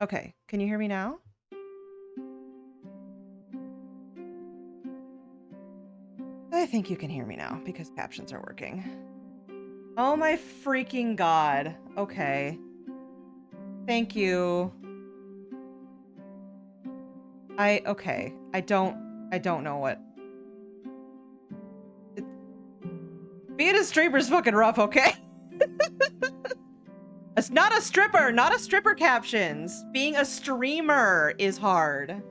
Okay, can you hear me now? I think you can hear me now because captions are working. Oh my freaking god. Okay. Thank you. Okay. I don't know what. Being a streamer's fucking rough, okay? It's not a stripper captions. Being a streamer is hard.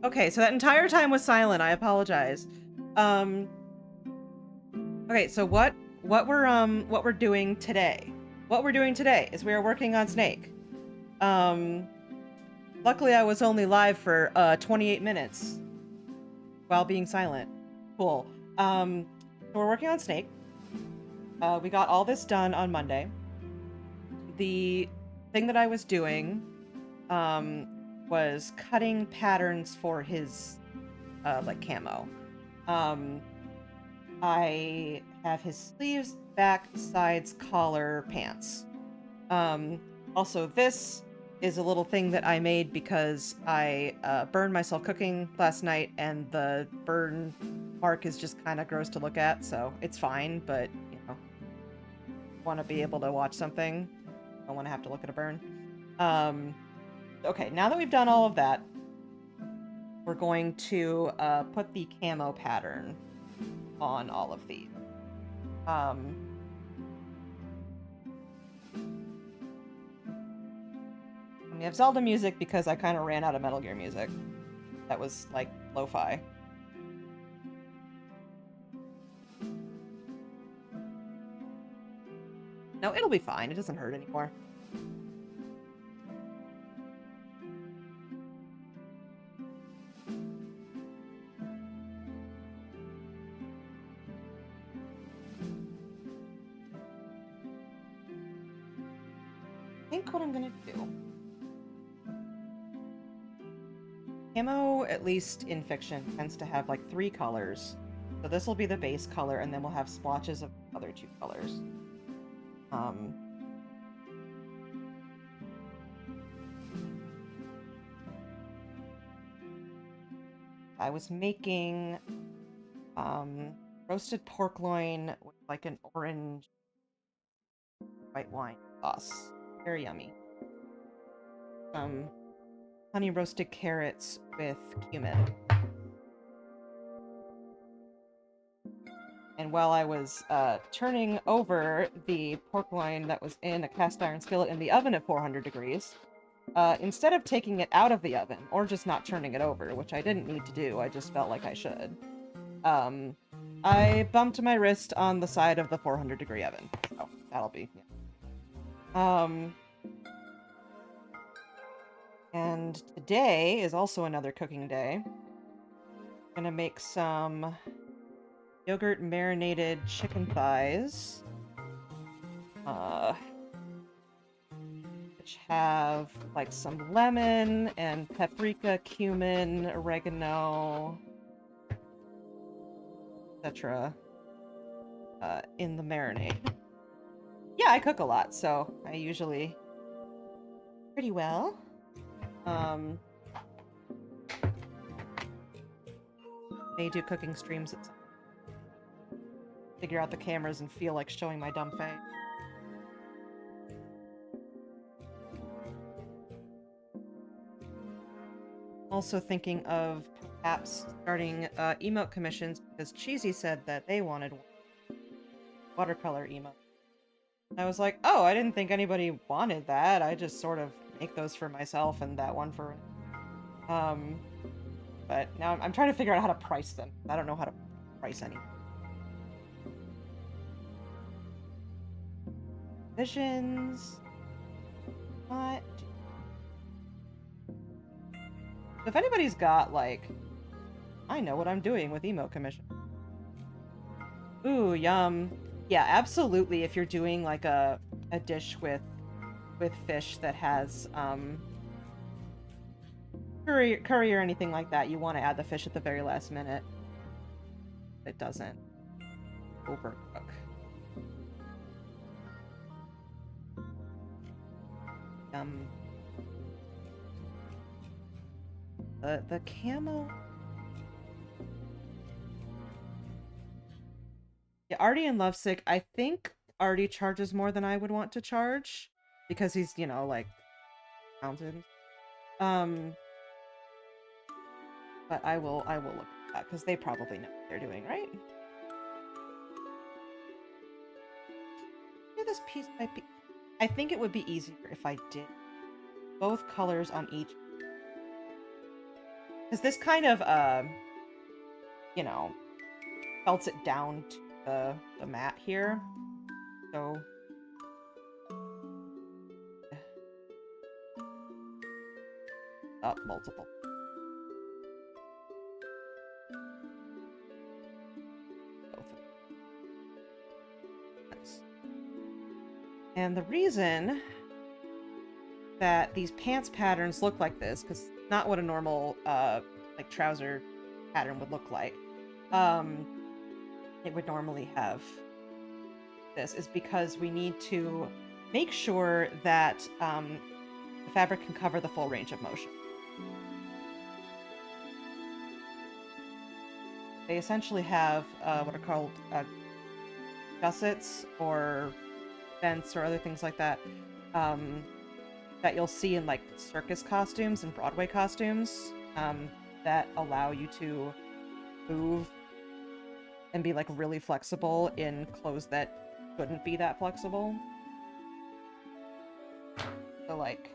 Okay, so that entire time was silent. I apologize. Okay, so what we're doing today? What we're doing today is we are working on Snake. Luckily I was only live for 28 minutes while being silent. Cool. So we're working on Snake. We got all this done on Monday. The thing that I was doing was cutting patterns for his like camo. I have his sleeves, back, sides, collar, pants. Also, this is a little thing that I made because I burned myself cooking last night, and the burn mark is just kind of gross to look at, so it's fine, but, you know, want to be able to watch something. Don't want to have to look at a burn. Okay, now that we've done all of that, we're going to put the camo pattern on all of these. We have Zelda music because I kind of ran out of Metal Gear music. That was, like, lo-fi. No, it'll be fine. It doesn't hurt anymore. I think what I'm gonna do... Camo, at least in fiction, tends to have, like, 3 colors. So this will be the base color, and then we'll have splotches of the other 2 colors. I was making roasted pork loin with, like, an orange white wine sauce. Very yummy. Honey roasted carrots with cumin. And while I was turning over the pork loin that was in a cast iron skillet in the oven at 400 degrees, instead of taking it out of the oven, or just not turning it over, which I didn't need to do, I just felt like I should, I bumped my wrist on the side of the 400 degree oven. So, that'll be... Yeah. And today is also another cooking day. I'm gonna make some yogurt marinated chicken thighs. Which have, like, some lemon and paprika, cumin, oregano, etc. In the marinade. Yeah, I cook a lot, so I usually pretty well. May do cooking streams at some... Figure out the cameras and feel like showing my dumb face. Also thinking of perhaps starting emote commissions, because Cheesy said that they wanted watercolor emote. I was like, oh, I didn't think anybody wanted that. I just sort of make those for myself and that one for... But now I'm trying to figure out how to price them. I don't know how to price any. Visions. What? If anybody's got, like... I know what I'm doing with emote commission. Ooh, yum. Yeah, absolutely. If you're doing, like, a dish with fish that has, curry or anything like that, you want to add the fish at the very last minute. It doesn't overcook. the camo. Yeah, Artie and Lovesick, I think Artie charges more than I would want to charge because he's, you know, like talented. But I will look at that because they probably know what they're doing, right? Do this piece by piece. I think it would be easier if I did both colors on each, because this kind of you know, felts it down to the mat here. So up multiple. Both. Nice. And the reason that these pants patterns look like this, because not what a normal like trouser pattern would look like. It would normally have this, is because we need to make sure that the fabric can cover the full range of motion. They essentially have what are called gussets or vents or other things like that that you'll see in like circus costumes and Broadway costumes that allow you to move and be like really flexible in clothes that couldn't be that flexible. So like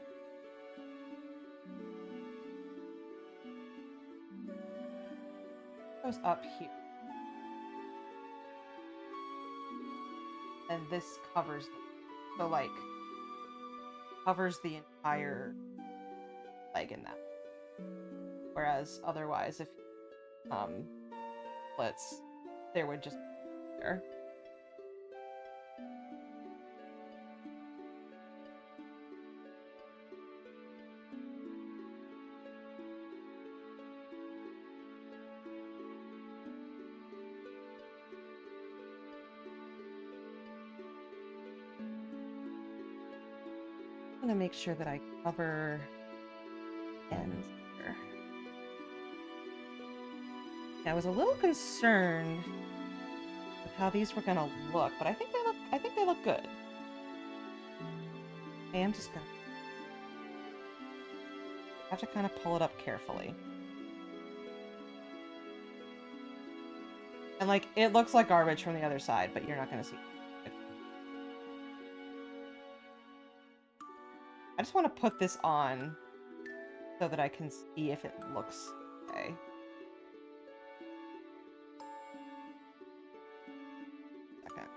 goes up here. And this covers them. So like covers the entire leg in that. Whereas otherwise if splits, there would just be there. I'm gonna make sure that I cover ends here. I was a little concerned with how these were gonna look, but I think they look good. I am just gonna have to kind of pull it up carefully. And like it looks like garbage from the other side, but you're not gonna see it. I just want to put this on so that I can see if it looks okay. Second.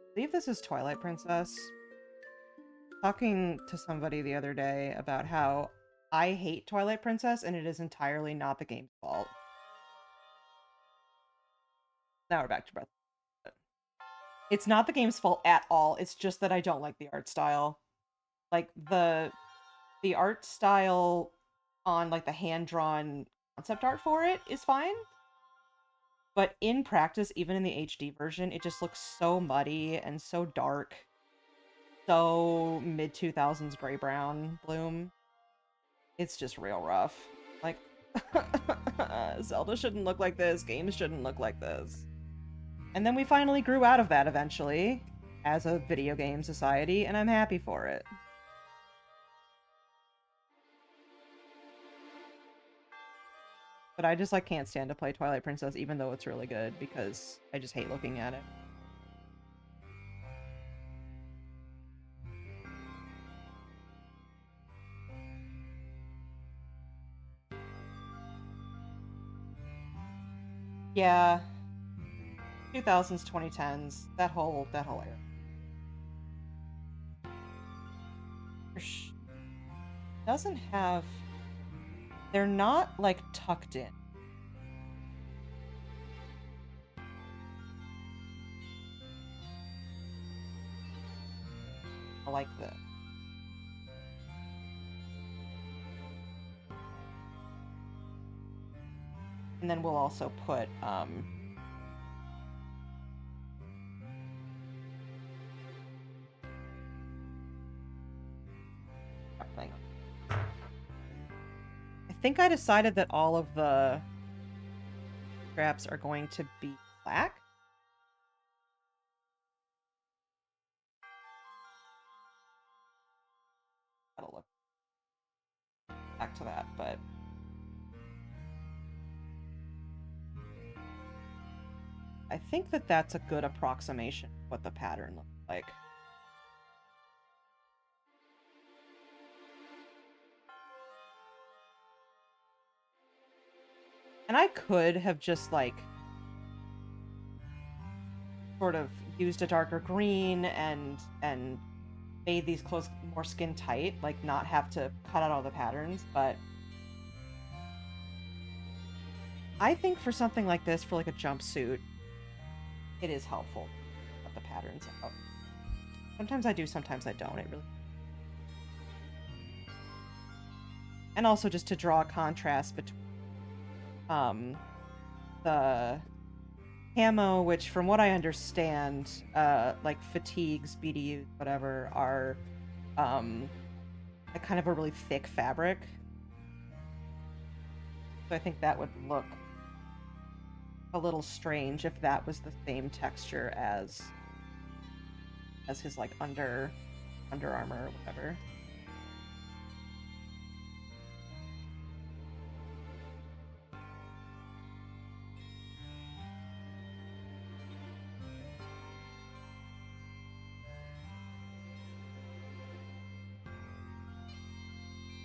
I believe this is Twilight Princess. Talking to somebody the other day about how I hate Twilight Princess and it is entirely not the game's fault. Now we're back to Breath. It's not the game's fault at all. It's just that I don't like the art style. Like the art style on like the hand-drawn concept art for it is fine. But in practice, even in the HD version, it just looks so muddy and so dark. So mid-2000s gray-brown bloom. It's just real rough. Like, Zelda shouldn't look like this, games shouldn't look like this. And then we finally grew out of that eventually, as a video game society, and I'm happy for it. But I just, like, can't stand to play Twilight Princess, even though it's really good, because I just hate looking at it. Yeah. 2000s, 2010s, that whole era. Doesn't have... They're not, like, tucked in. I like this. And then we'll also put thing. I think I decided that all of the straps are going to be black. That'll look back to that, but I think that that's a good approximation of what the pattern looks like. And I could have just, like, sort of used a darker green and made these clothes more skin tight, like not have to cut out all the patterns, but I think for something like this, for like a jumpsuit, it is helpful to cut the patterns out. Sometimes I do, sometimes I don't. It really... And also just to draw a contrast between the camo, which from what I understand, like fatigues, BDUs, whatever, are a kind of a really thick fabric. So I think that would look a little strange if that was the same texture as his like Under Armour or whatever.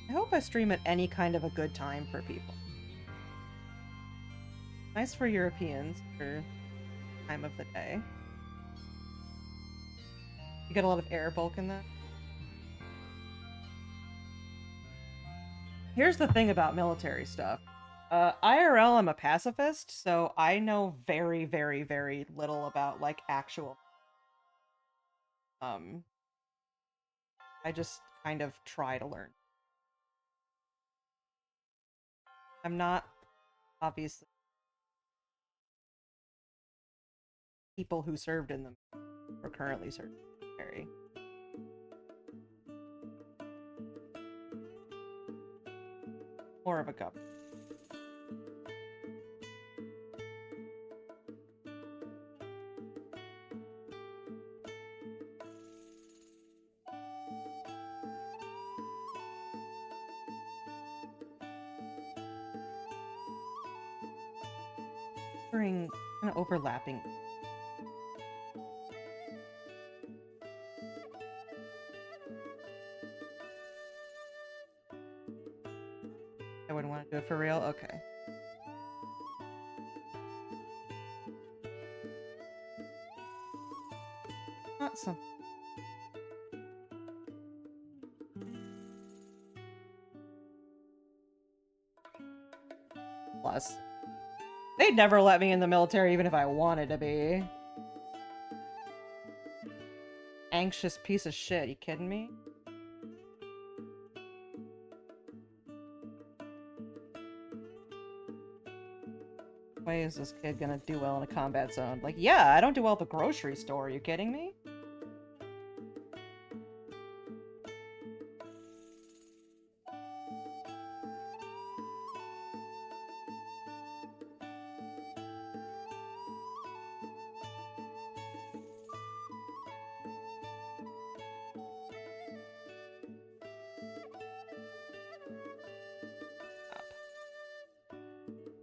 I hope I stream at any kind of a good time for people. Nice for Europeans for time of the day. You get a lot of air bulk in that. Here's the thing about military stuff. IRL, I'm a pacifist, so I know very, very, very little about, like, actual... I just kind of try to learn. I'm not, obviously, people who served in them or currently serve in the military. More of a government. Kind of overlapping. I wouldn't want to do it for real? Okay. Not some. Plus. They'd never let me in the military even if I wanted to be. Anxious piece of shit, you kidding me? Why is this kid gonna do well in a combat zone? Like, yeah, I don't do well at the grocery store, are you kidding me?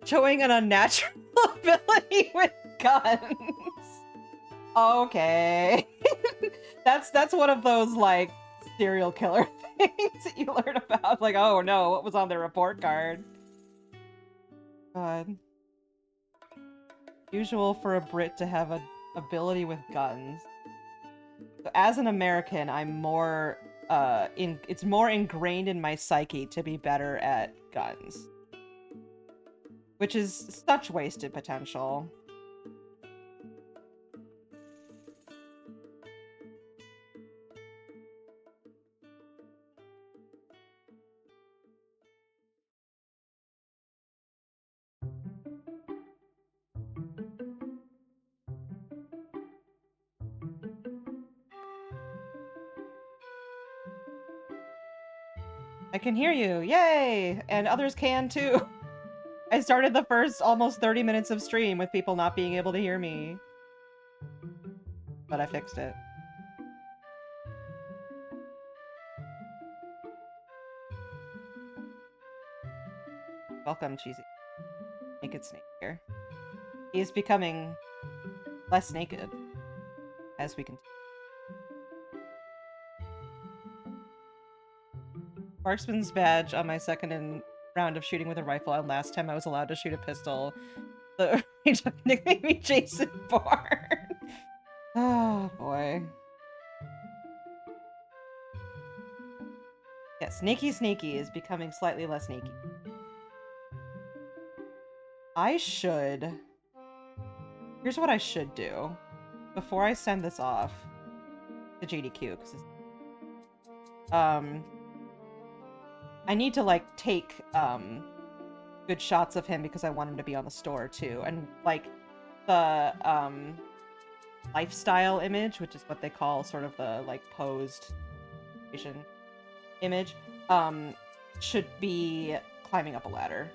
Showing an unnatural ability with guns. Okay. That's one of those, like, serial killer things that you learn about. Like, oh no, what was on the report card? God. Usual for a Brit to have an ability with guns. So as an American, I'm more, it's more ingrained in my psyche to be better at guns. Which is such wasted potential. I can hear you. Yay! And others can too. I started the first almost 30 minutes of stream with people not being able to hear me. But I fixed it. Welcome, Cheesy. Naked Snake here. He is becoming less naked as we continue. Marksman's badge on my second round of shooting with a rifle, and last time I was allowed to shoot a pistol. The nicknamed me Jason Bourne. Oh boy. Yeah, Snaky is becoming slightly less snaky. Here's what I should do. Before I send this off to GDQ, because I need to, like, take, good shots of him because I want him to be on the store, too. And, like, the, lifestyle image, which is what they call sort of the, like, posed image, should be climbing up a ladder.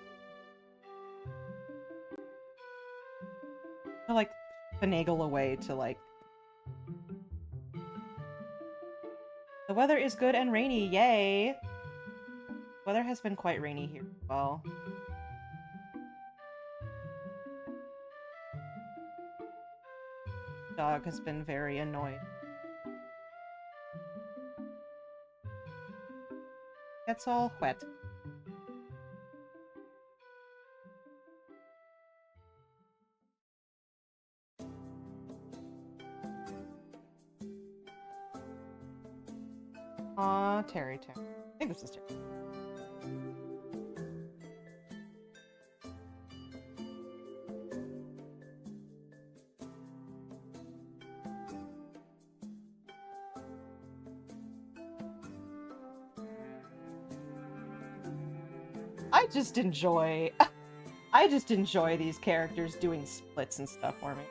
To, like, finagle a way to, like... The weather is good and rainy, yay! The weather has been quite rainy here as well. Dog has been very annoyed. Gets all wet. Aw, Terry. I think this is Terry. I just enjoy these characters doing splits and stuff for me.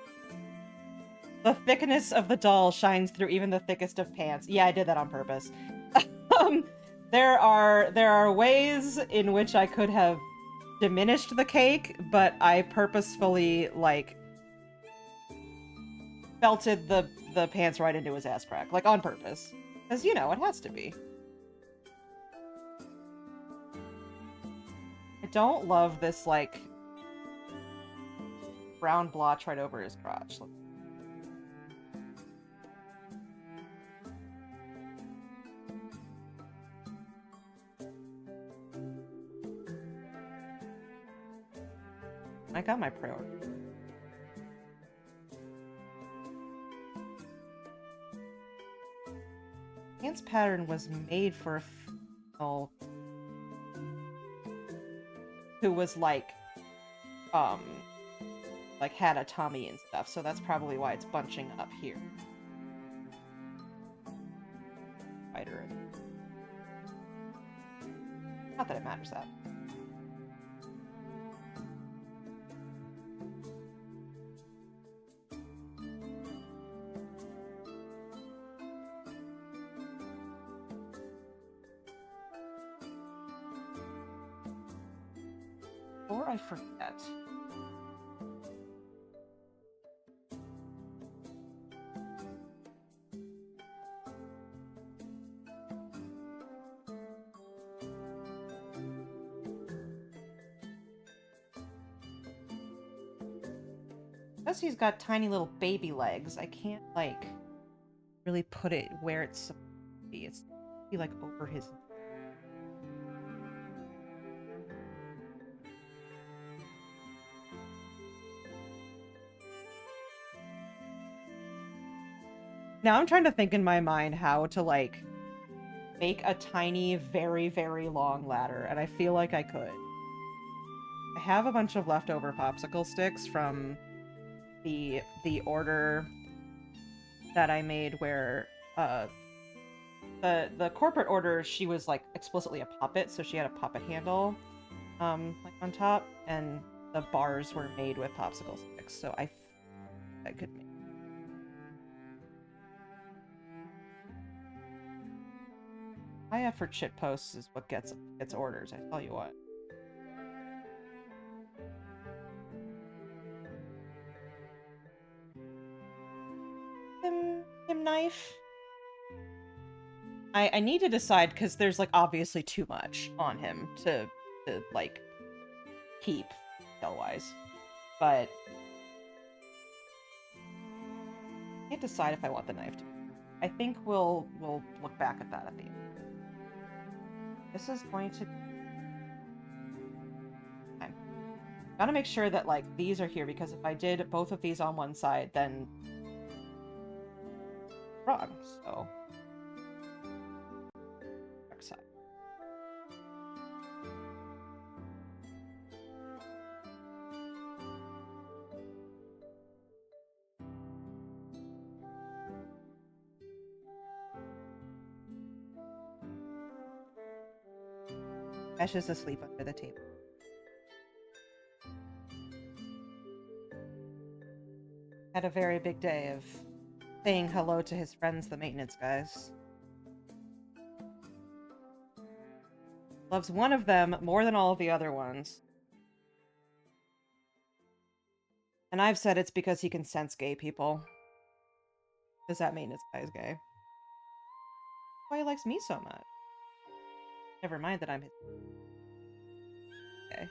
The thickness of the doll shines through even the thickest of pants. Yeah, I did that on purpose. There are ways in which I could have diminished the cake, but I purposefully, like, belted the pants right into his ass crack. Like, on purpose. Because, you know, it has to be. I don't love this, like, brown blotch right over his crotch. I got my priority. Pants pattern was made for a female who was like had a tummy and stuff, so that's probably why it's bunching up here. Spider. Not that it matters that. Before I forget. Because he's got tiny little baby legs, I can't, like, really put it where it's supposed to be. It's supposed to be, like, over his... Now I'm trying to think in my mind how to, like, make a tiny, very, very long ladder, and I feel like I could. I have a bunch of leftover popsicle sticks from the order that I made where, the corporate order, she was, like, explicitly a puppet, so she had a puppet handle, like, on top, and the bars were made with popsicle sticks, so I could make. 'Em. high effort shit posts is what gets orders, I tell you what. Him knife. I need to decide because there's like obviously too much on him to like keep skill-wise. But I can't decide if I want the knife to. I think we'll look back at that at the end. This is going to. Okay. Gotta make sure that like these are here because if I did both of these on one side, then wrong. So dark side. Ash is asleep under the table. Had a very big day of saying hello to his friends, the maintenance guys. Loves one of them more than all of the other ones. And I've said it's because he can sense gay people. Because that maintenance guy is gay. That's why he likes me so much. Never mind that I'm his... Okay.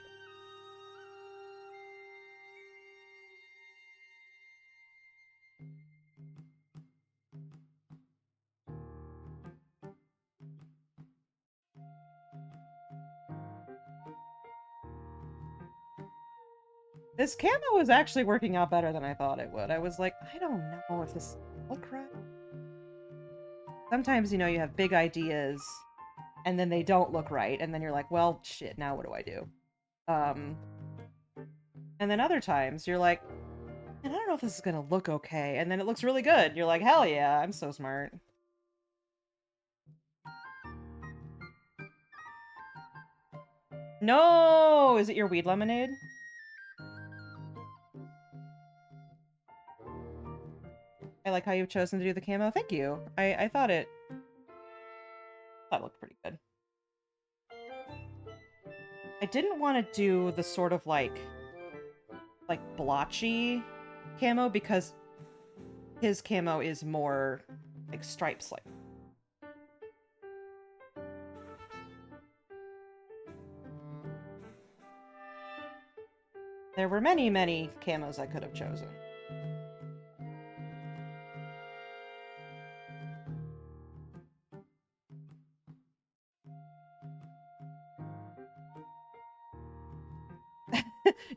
This camo is actually working out better than I thought it would. I was like, I don't know if this look right. Sometimes, you know, you have big ideas and then they don't look right, and then you're like, well, shit, now what do I do? And then other times you're like, man, I don't know if this is gonna look okay, and then it looks really good. You're like, hell yeah, I'm so smart. No! Is it your weed lemonade? I like how you've chosen to do the camo. Thank you. I thought it looked pretty good. I didn't want to do the sort of like blotchy camo because his camo is more like stripes like. There were many, many camos I could have chosen.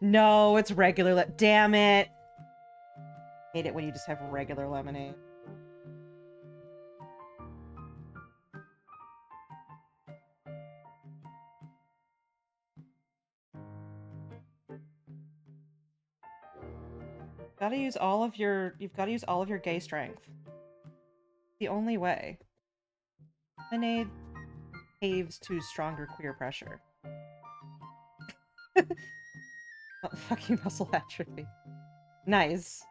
No, it's regular. Damn it. Hate it when you just have regular lemonade. You've got to use all of your gay strength. The only way. Lemonade caves to stronger queer pressure. Fucking muscle atrophy. Nice.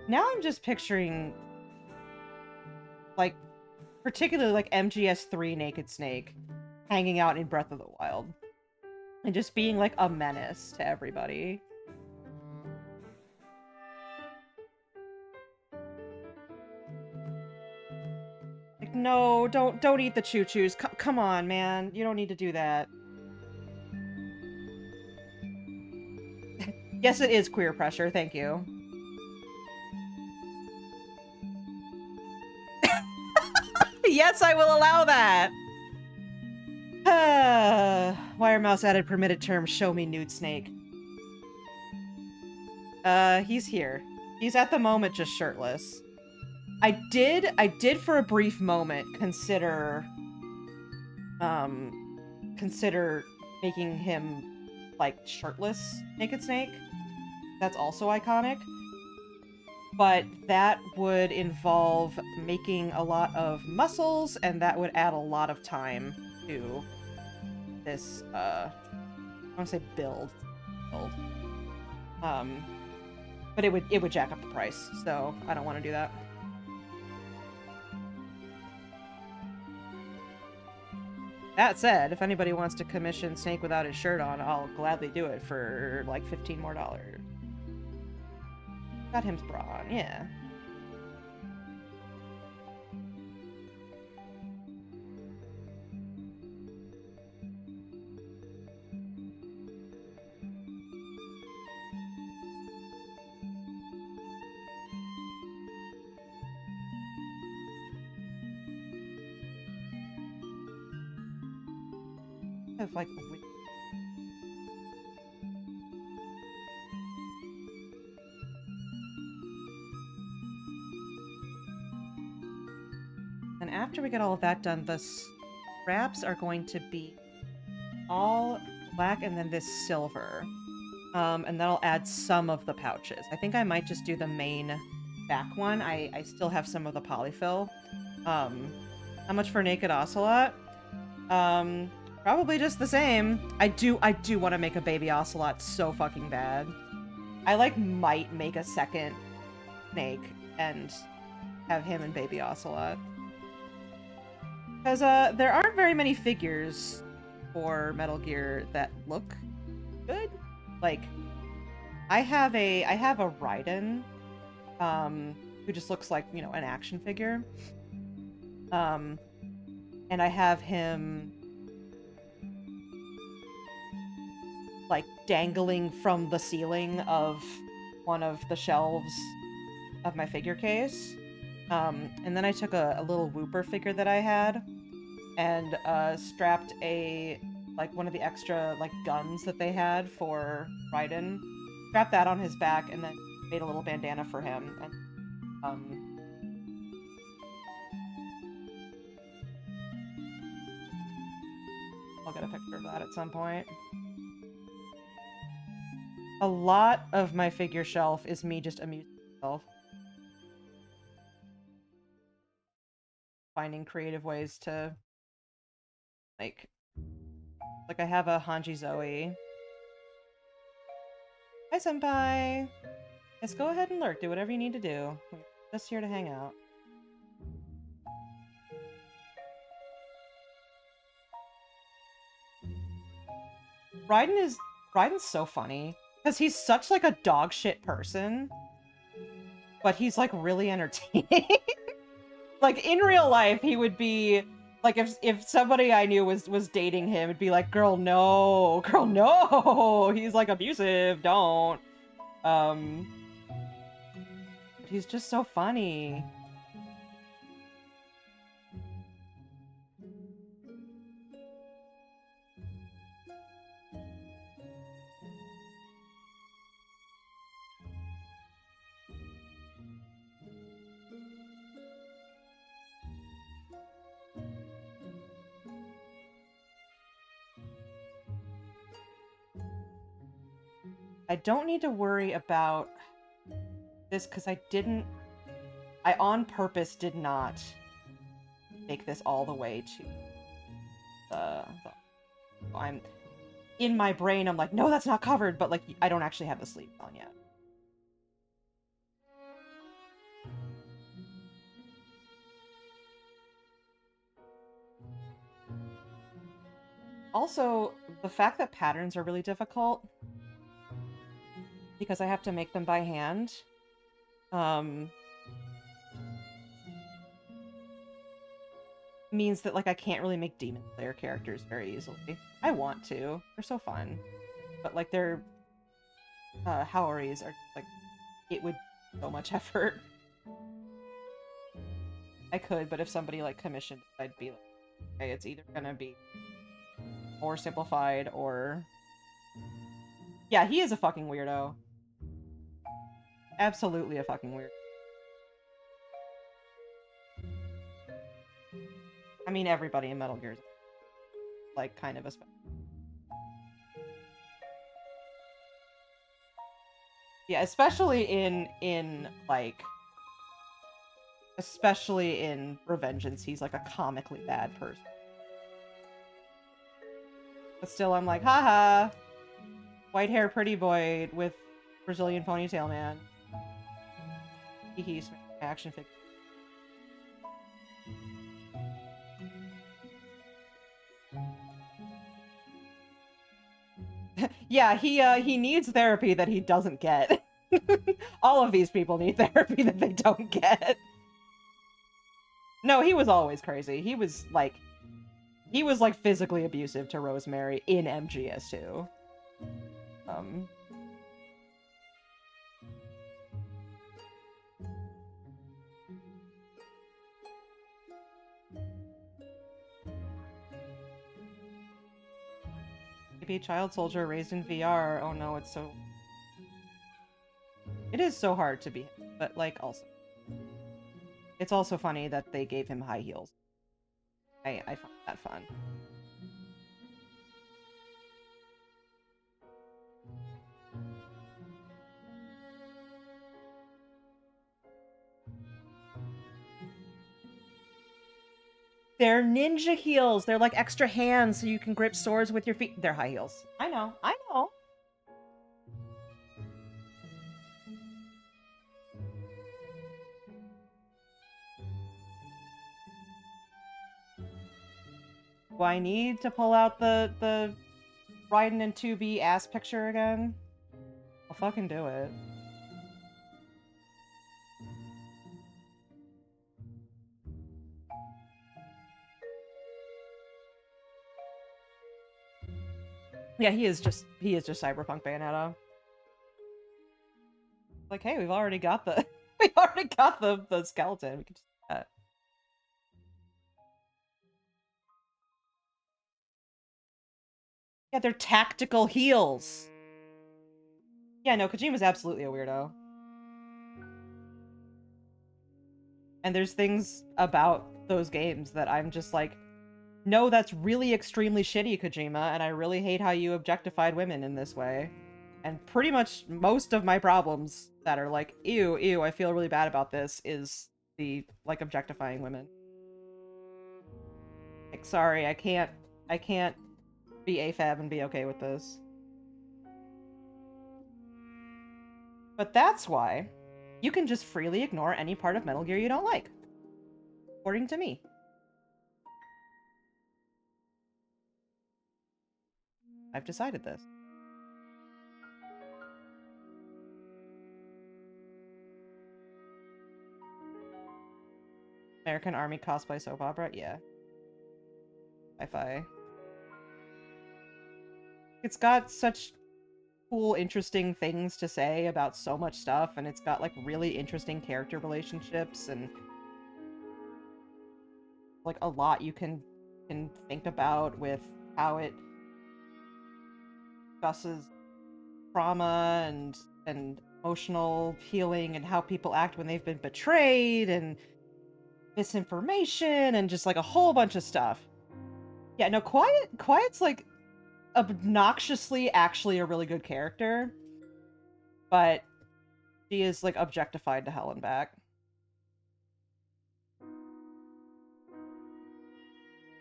Now I'm just picturing, like, particularly like MGS3 Naked Snake hanging out in Breath of the Wild. And just being like a menace to everybody. Like, no, don't eat the choo-choos. Come on, man. You don't need to do that. Yes, it is queer pressure. Thank you. Yes, I will allow that. WireMouse added permitted term, show me nude snake. He's here. He's at the moment just shirtless. I did for a brief moment consider making him like shirtless Naked Snake. That's also iconic. But that would involve making a lot of muscles, and that would add a lot of time to this want to say build. But it would jack up the price, so I don't want to do that. That said, if anybody wants to commission Snake without his shirt on, I'll gladly do it for like $15 more. Got him's bra on, yeah. Have like and after we get all of that done, the straps are going to be all black and then this silver. And then I'll add some of the pouches. I think I might just do the main back one. I still have some of the polyfill. How much for Naked Ocelot? Probably just the same. I do want to make a baby Ocelot so fucking bad. I like might make a second Snake and have him and baby Ocelot. Because there aren't very many figures for Metal Gear that look good. Like, I have a Raiden, who just looks like, you know, an action figure. And I have him like dangling from the ceiling of one of the shelves of my figure case. And then I took a little Whooper figure that I had and strapped like one of the extra like guns that they had for Raiden. Strapped that on his back and then made a little bandana for him. And I'll get a picture of that at some point. A lot of my figure shelf is me just amusing myself. Finding creative ways to, like I have a Hanji Zoe. Hi, Senpai! Yes, go ahead and lurk. Do whatever you need to do. We're just here to hang out. Raiden's so funny. Because he's such, like, a dog shit person. But he's, like, really entertaining. Like, in real life, he would be... Like, if somebody I knew was dating him, it'd be like, girl, no! Girl, no! He's, like, abusive. Don't. But he's just so funny. I don't need to worry about this because I on purpose did not make this all the way to I'm in my brain, I'm like, no, that's not covered, but like I don't actually have the sleeves on yet. Also, the fact that patterns are really difficult because I have to make them by hand. Means that like I can't really make Demon Slayer characters very easily. I want to. They're so fun. But like their Haoris are like it would be so much effort. I could, but if somebody like commissioned, I'd be like, okay, it's either gonna be more simplified or yeah, he is a fucking weirdo. Absolutely a fucking weirdo. I mean, everybody in Metal Gear is like kind of a special. Yeah, especially in like especially in Revengeance, he's like a comically bad person. But still I'm like, haha. White hair pretty boy with Brazilian ponytail man. He's action figure. Yeah, he needs therapy that he doesn't get. All of these people need therapy that they don't get. No, he was always crazy. He was like physically abusive to Rosemary in MGS2. Um Maybe child soldier raised in VR. Oh no, it's so it is so hard to be him, but like also it's also funny that they gave him high heels. I find that fun. They're ninja heels. They're like extra hands so you can grip swords with your feet. They're high heels. I know. I know. Do I need to pull out the Raiden and 2B ass picture again? I'll fucking do it. Yeah, he is just Cyberpunk Bayonetta. Like, hey, we've already got the the skeleton. We can just do that. Yeah, they're tactical heels. Yeah, no, Kojima's absolutely a weirdo. And there's things about those games that I'm just like, no, that's really extremely shitty, Kojima, and I really hate how you objectified women in this way. And pretty much most of my problems that are like, ew, ew, I feel really bad about this, is the, like, objectifying women. Like, sorry, I can't be AFAB and be okay with this. But that's why you can just freely ignore any part of Metal Gear you don't like. According to me. I've decided this. American Army cosplay soap opera? Yeah. Sci-fi. It's got such cool, interesting things to say about so much stuff, and it's got, like, really interesting character relationships, and, like, a lot you can think about with how it discusses trauma and emotional healing and how people act when they've been betrayed and misinformation and just, like, a whole bunch of stuff. Yeah, no, Quiet's, like, obnoxiously actually a really good character, but she is, like, objectified to hell and back.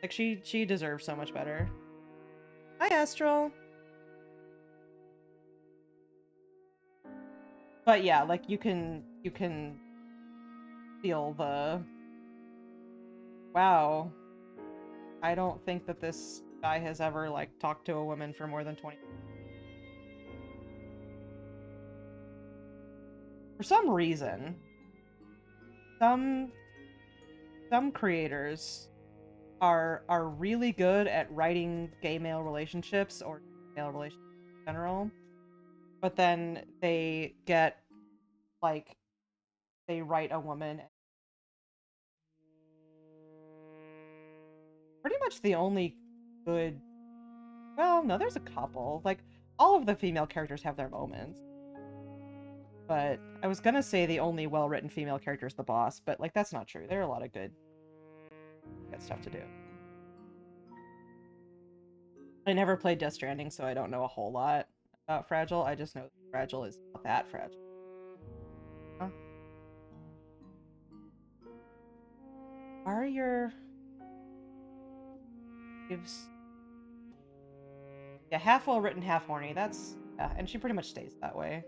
Like, she deserves so much better. Hi, Astral. But yeah, like, you can feel the, wow, I don't think that this guy has ever, like, talked to a woman for more than 20. For some reason, some creators are really good at writing gay male relationships or male relationships in general, but then they get, like, they write a woman. Pretty much the only good, well, no, there's a couple. Like, all of the female characters have their moments. But I was gonna say the only well-written female character is the boss, but, like, that's not true. There are a lot of good stuff to do. I never played Death Stranding, so I don't know a whole lot about Fragile. I just know Fragile is not that fragile. Huh? Are your gives, yeah, half well written, half horny. That's Yeah, and she pretty much stays that way.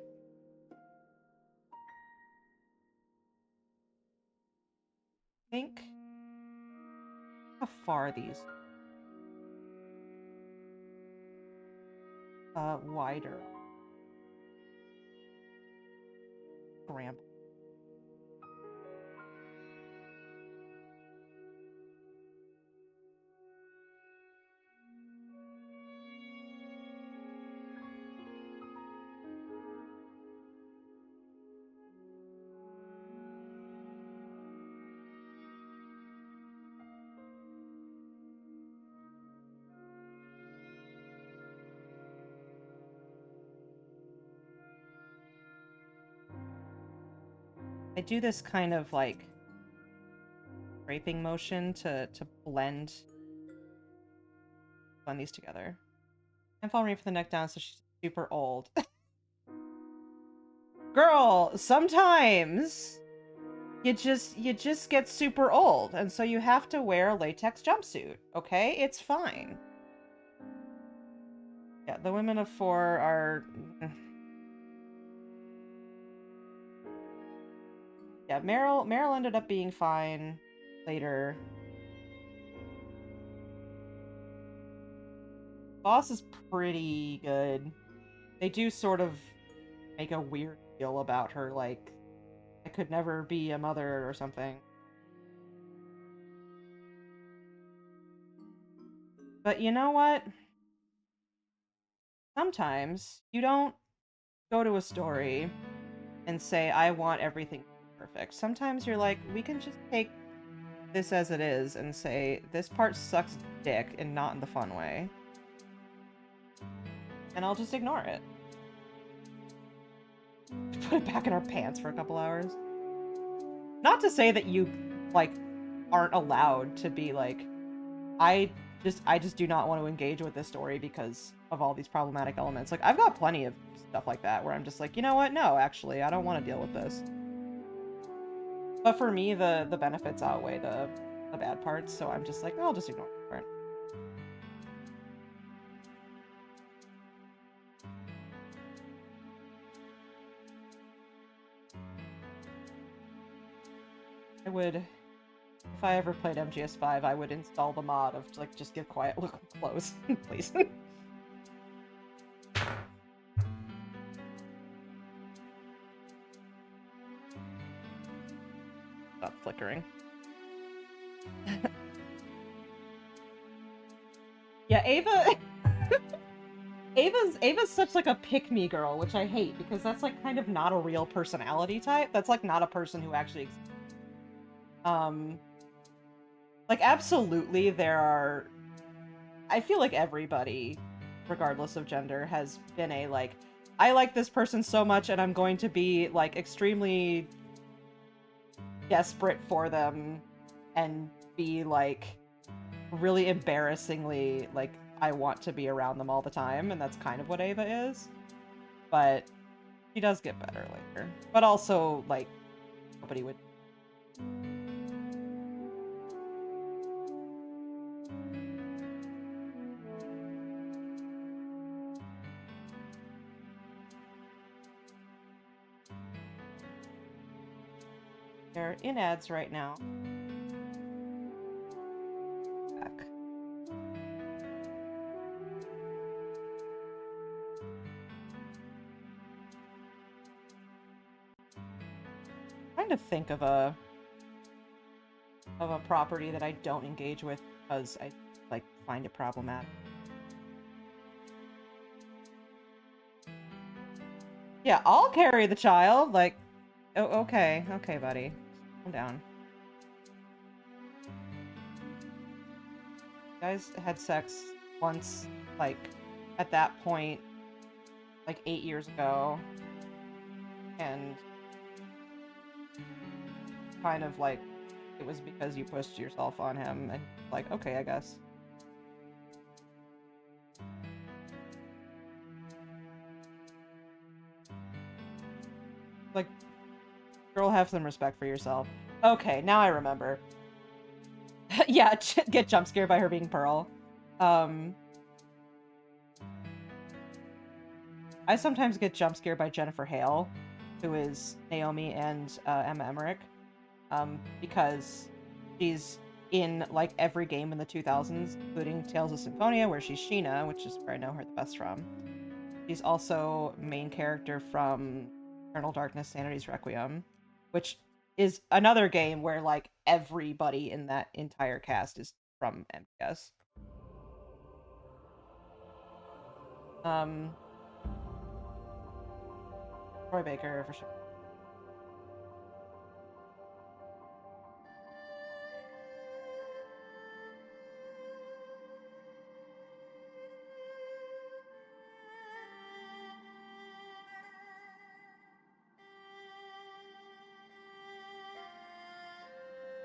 I think how far are these? Wider. Scramble. I do this kind of like scraping motion to blend these together. I'm falling right from the neck down, so she's super old. Girl, sometimes you just get super old, and so you have to wear a latex jumpsuit, okay? It's fine. Yeah, the women of 4 are... Yeah, Meryl ended up being fine later. Boss is pretty good. They do sort of make a weird deal about her, like, I could never be a mother or something. But you know what? Sometimes you don't go to a story and say, I want everything perfect. Sometimes you're like, we can just take this as it is and say, this part sucks dick and not in the fun way. And I'll just ignore it. Put it back in our pants for a couple hours. Not to say that you, like, aren't allowed to be like, I just do not want to engage with this story because of all these problematic elements. Like, I've got plenty of stuff like that where I'm just like, you know what? No, actually, I don't want to deal with this. But for me, the benefits outweigh the bad parts, so I'm just like, I'll just ignore it. I would, if I ever played MGS3, I would install the mod of, like, just give quiet look close, please. Stop flickering. Yeah, Ava's such like a pick-me girl, which I hate because that's like kind of not a real personality type. That's like not a person who actually exists. Like absolutely there are, I feel like everybody, regardless of gender, has been a like, I like this person so much and I'm going to be like extremely desperate for them and be like really embarrassingly like I want to be around them all the time, and that's kind of what Ava is. But she does get better later. But also, like, nobody would. They're in ads right now. Back. Trying to think of a property that I don't engage with because I like find it problematic. Yeah, I'll carry the child. Like, oh, okay, buddy, calm down. You guys had sex once, like, at that point, like 8 years ago, and kind of like it was because you pushed yourself on him, and like, okay, I guess. Like, girl, have some respect for yourself. Okay, now I remember. Yeah, get jump scared by her being Pearl. I sometimes get jump scared by Jennifer Hale, who is Naomi and Emma Emmerich, because she's in like every game in the 2000s, including Tales of Symphonia, where she's Sheena, which is where I know her the best from. She's also main character from Eternal Darkness: Sanity's Requiem, which is another game where like everybody in that entire cast is from MGS. Troy Baker for sure.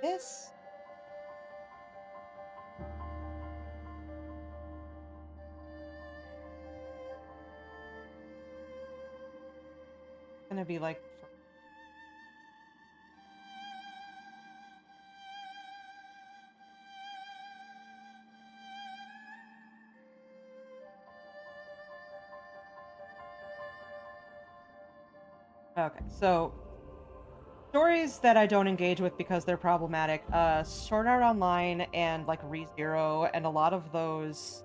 This is gonna be like okay, so stories that I don't engage with because they're problematic. Sword Art Online and like ReZero and a lot of those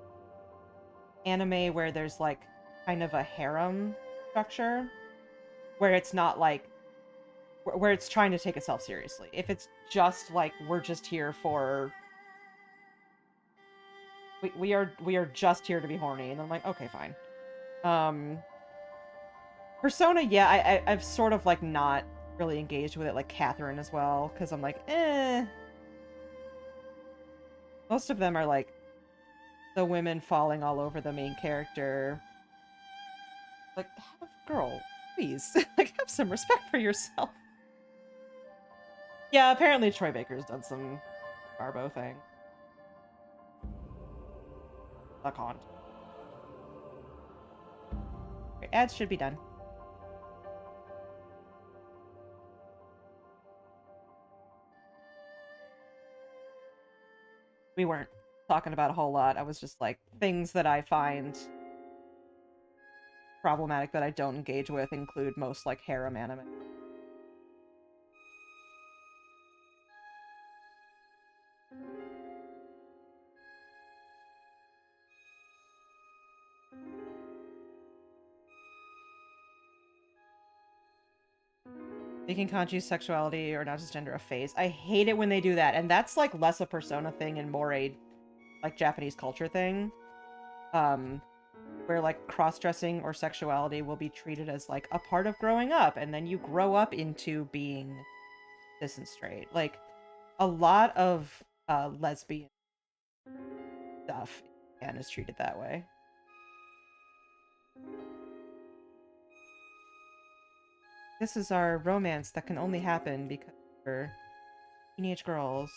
anime where there's like kind of a harem structure where it's not like where it's trying to take itself seriously. If it's just like we're just here for we are just here to be horny, and I'm like, okay, fine. Persona, yeah, I've sort of like not really engaged with it, like Catherine as well, because I'm like, eh. Most of them are like the women falling all over the main character. Like, girl, please, like, have some respect for yourself. Yeah, apparently Troy Baker's done some Garbo thing. The con. Okay, ads should be done. We weren't talking about a whole lot. I was just like, things that I find problematic that I don't engage with include most like harem anime. Making Kanji's sexuality or not just gender a phase. I hate it when they do that, and that's like less a Persona thing and more a like Japanese culture thing. Where like cross-dressing or sexuality will be treated as like a part of growing up, and then you grow up into being this and straight. Like a lot of lesbian stuff and is treated that way. This is our romance that can only happen because we're teenage girls.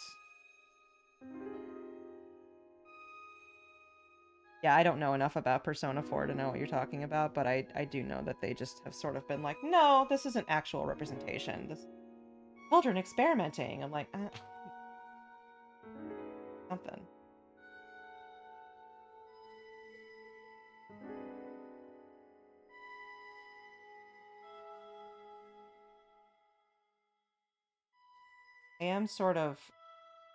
Yeah, I don't know enough about Persona 4 to know what you're talking about, but I do know that they just have sort of been like, no, this isn't actual representation. This children experimenting. I'm like, something. I am sort of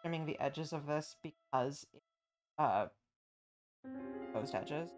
trimming the edges of this because it, exposed edges.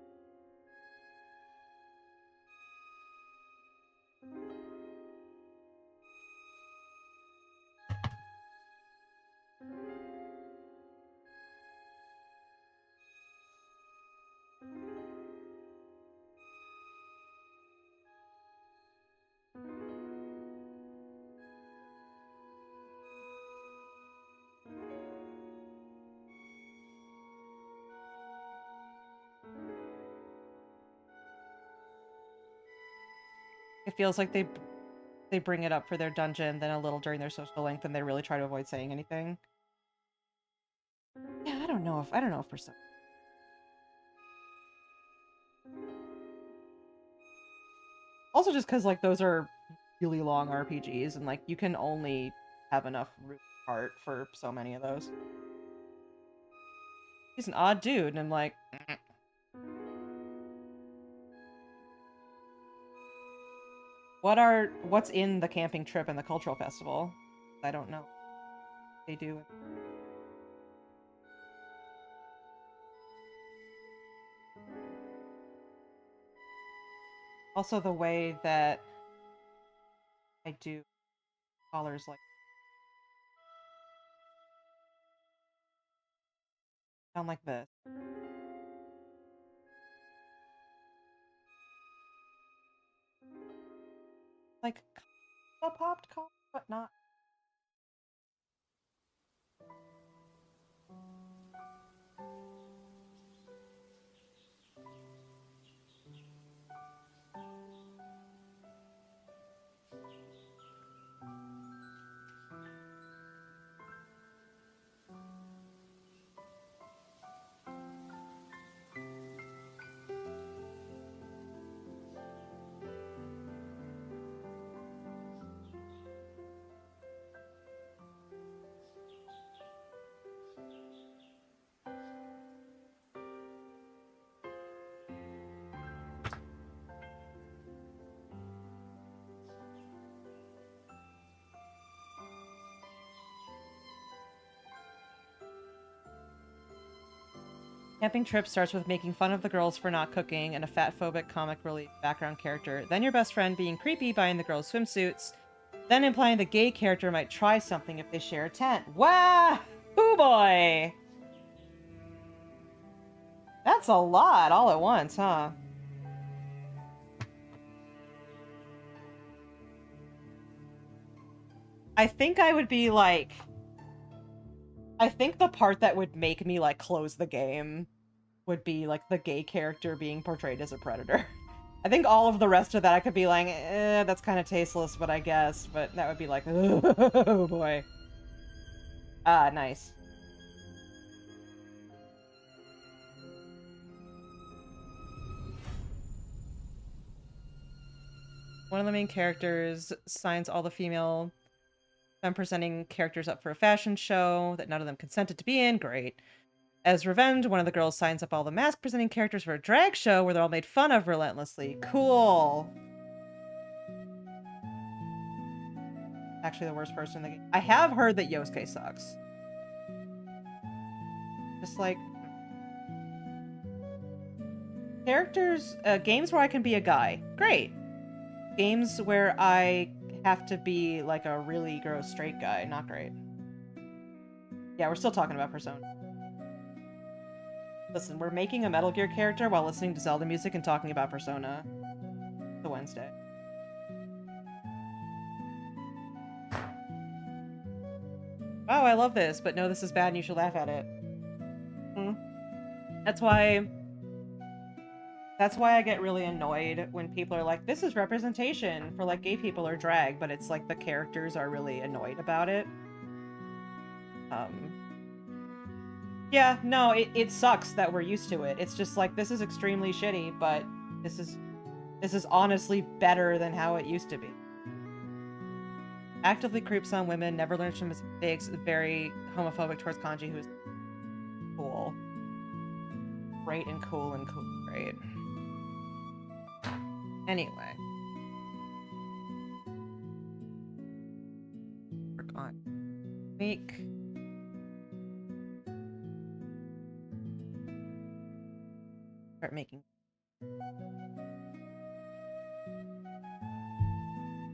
It feels like they bring it up for their dungeon, then a little during their social length, and they really try to avoid saying anything. Yeah, I don't know if Persona. Also, just because like those are really long RPGs, and like you can only have enough room heart for so many of those. He's an odd dude, and I'm like, What's in the camping trip and the cultural festival? I don't know. They do. Also the way that I do colors like sound like this. Like a popped collar, but not. Camping trip starts with making fun of the girls for not cooking and a fat-phobic comic relief background character. Then your best friend being creepy buying the girls swimsuits. Then implying the gay character might try something if they share a tent. Wow! Hoo boy! That's a lot all at once, huh? I think I would be like... I think the part that would make me, like, close the game would be, like, the gay character being portrayed as a predator. I think all of the rest of that I could be like, that's kind of tasteless, but I guess. But that would be like, oh boy. Ah, nice. One of the main characters signs all the female femme-presenting characters up for a fashion show that none of them consented to be in. Great. As revenge, one of the girls signs up all the mask-presenting characters for a drag show where they're all made fun of relentlessly. Cool. Actually, the worst person in the game. I have heard that Yosuke sucks. Just like... characters, games where I can be a guy. Great. Games where I have to be like a really gross straight guy. Not great. Yeah, we're still talking about Persona. Listen, we're making a Metal Gear character while listening to Zelda music and talking about Persona. The Wednesday. Oh, I love this, but no, this is bad and you should laugh at it. That's why I get really annoyed when people are like, this is representation for, like, gay people or drag, but it's like the characters are really annoyed about it. Yeah, no, it sucks that we're used to it. It's just like, this is extremely shitty, but this is honestly better than how it used to be. Actively creeps on women, never learns from his mistakes, very homophobic towards Kanji, who's cool. Great and cool and cool. Great. Anyway. Work on make. Start making.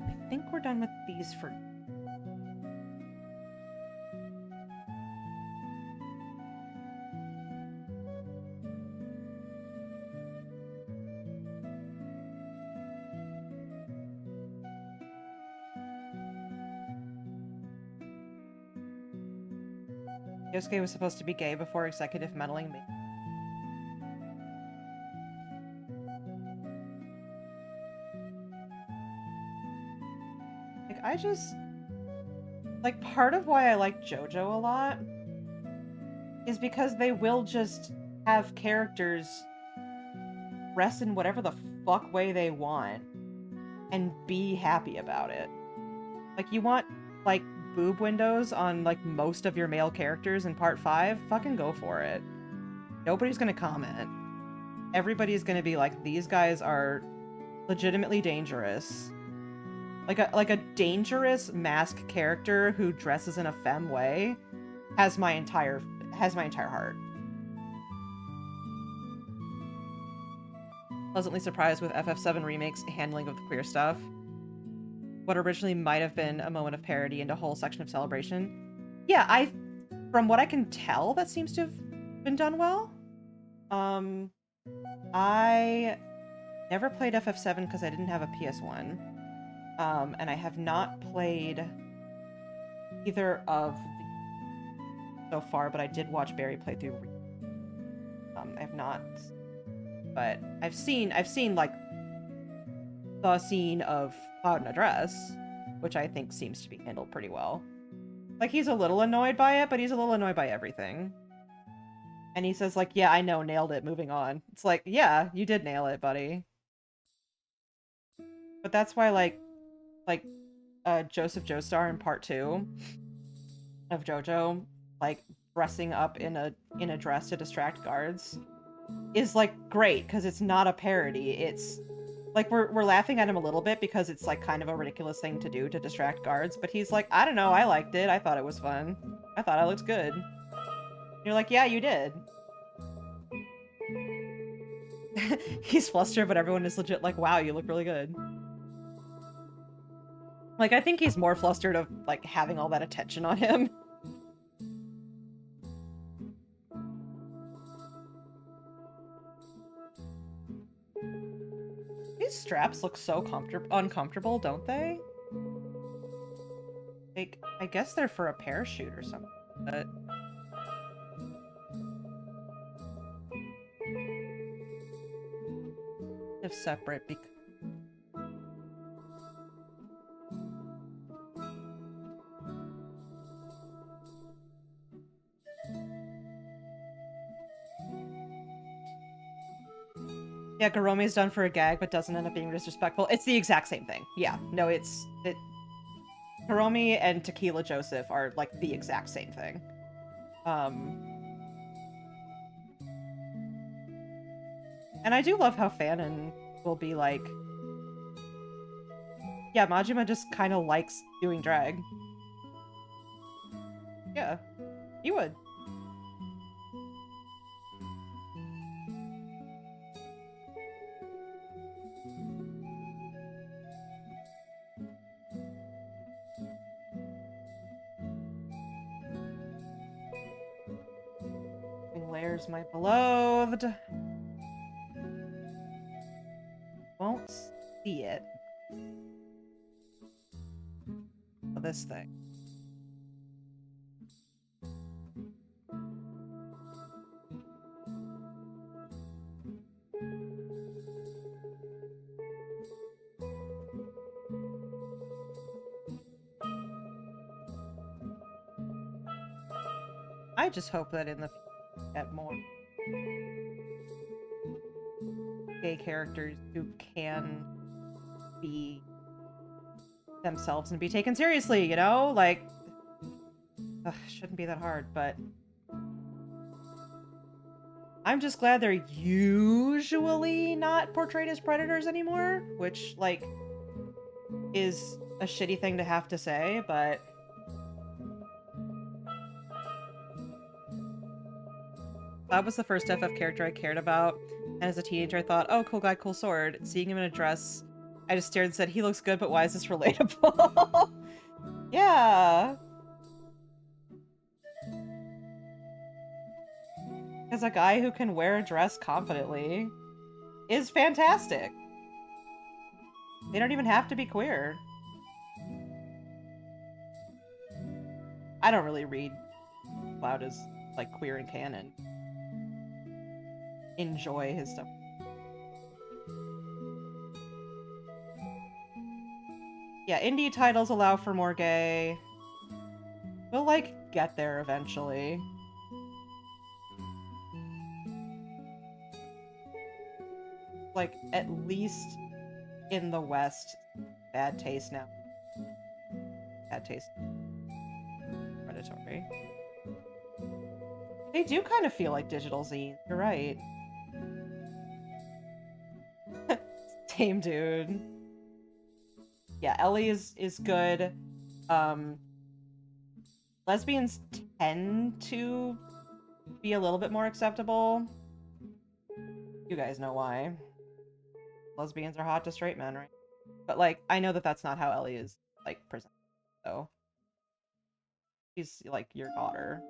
I think we're done with these for... Yosuke was supposed to be gay before executive meddling me. Like, I just... like, part of why I like JoJo a lot is because they will just have characters dress in whatever the fuck way they want and be happy about it. Like, you want, like, boob windows on, like, most of your male characters in Part 5? Fucking go for it. Nobody's gonna comment. Everybody's gonna be like, these guys are legitimately dangerous. Like a dangerous mask character who dresses in a femme way has my entire heart. Pleasantly surprised with FF7 Remake's handling of the queer stuff. What originally might have been a moment of parody into a whole section of celebration. Yeah, from what I can tell, that seems to have been done well. I never played FF7 because I didn't have a PS1. And I have not played either of so far, but I did watch Barry play through. I have not, but I've seen like the scene of Cloud in a dress, which I think seems to be handled pretty well. Like, he's a little annoyed by it, but he's a little annoyed by everything. And he says, like, yeah, I know, nailed it, moving on. It's like, yeah, you did nail it, buddy. But that's why, like Joseph Joestar in part 2 of JoJo, like, dressing up in a dress to distract guards is, like, great, because it's not a parody. It's like, we're laughing at him a little bit because it's, like, kind of a ridiculous thing to do to distract guards, but he's like, I don't know, I liked it, I thought it was fun, I thought I looked good. And you're like, yeah, you did. He's flustered, but everyone is legit like, wow, you look really good. Like, I think he's more flustered of, like, having all that attention on him. These straps look so uncomfortable, don't they? Like, I guess they're for a parachute or something, but... if separate because... Yeah, Garome's done for a gag, but doesn't end up being disrespectful. It's the exact same thing. Yeah, no, Garome and Tequila Joseph are, like, the exact same thing. And I do love how Fanon will be like, yeah, Majima just kind of likes doing drag. Yeah, he would. Layers, my beloved. Won't see it. Oh, this thing. I just hope that in the future we get more gay characters who can be themselves and be taken seriously, you know? Like, shouldn't be that hard, but I'm just glad they're usually not portrayed as predators anymore, which, like, is a shitty thing to have to say, but that was the first FF character I cared about, and as a teenager I thought, oh, cool guy, cool sword. Seeing him in a dress, I just stared and said, he looks good, but why is this relatable? Yeah! Because a guy who can wear a dress confidently is fantastic. They don't even have to be queer. I don't really read Cloud as, like, queer in canon. Enjoy his stuff. Yeah, indie titles allow for more gay. We'll, like, get there eventually. Like, at least in the West, bad taste now. Bad taste. Predatory. They do kind of feel like digital zines. You're right. Same dude. yeah, Ellie is good. Um, lesbians tend to be a little bit more acceptable. You guys know why. Lesbians are hot to straight men, right? But like, I know that that's not how Ellie is like presented. So she's like your daughter.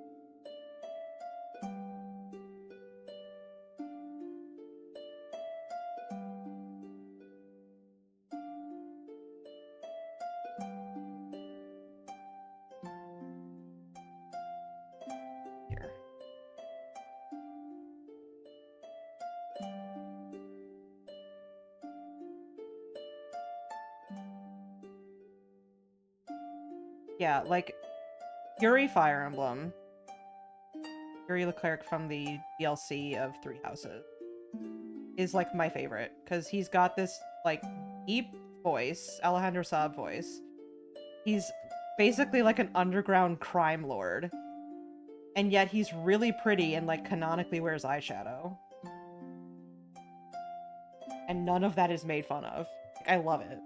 Here. Yeah, like Yuri Fire Emblem. Yuri Leclerc from the DLC of Three Houses is like my favorite because he's got this like deep voice, Alejandro Saab voice. He's basically like an underground crime lord, and yet he's really pretty and like canonically wears eyeshadow. And none of that is made fun of. I love it.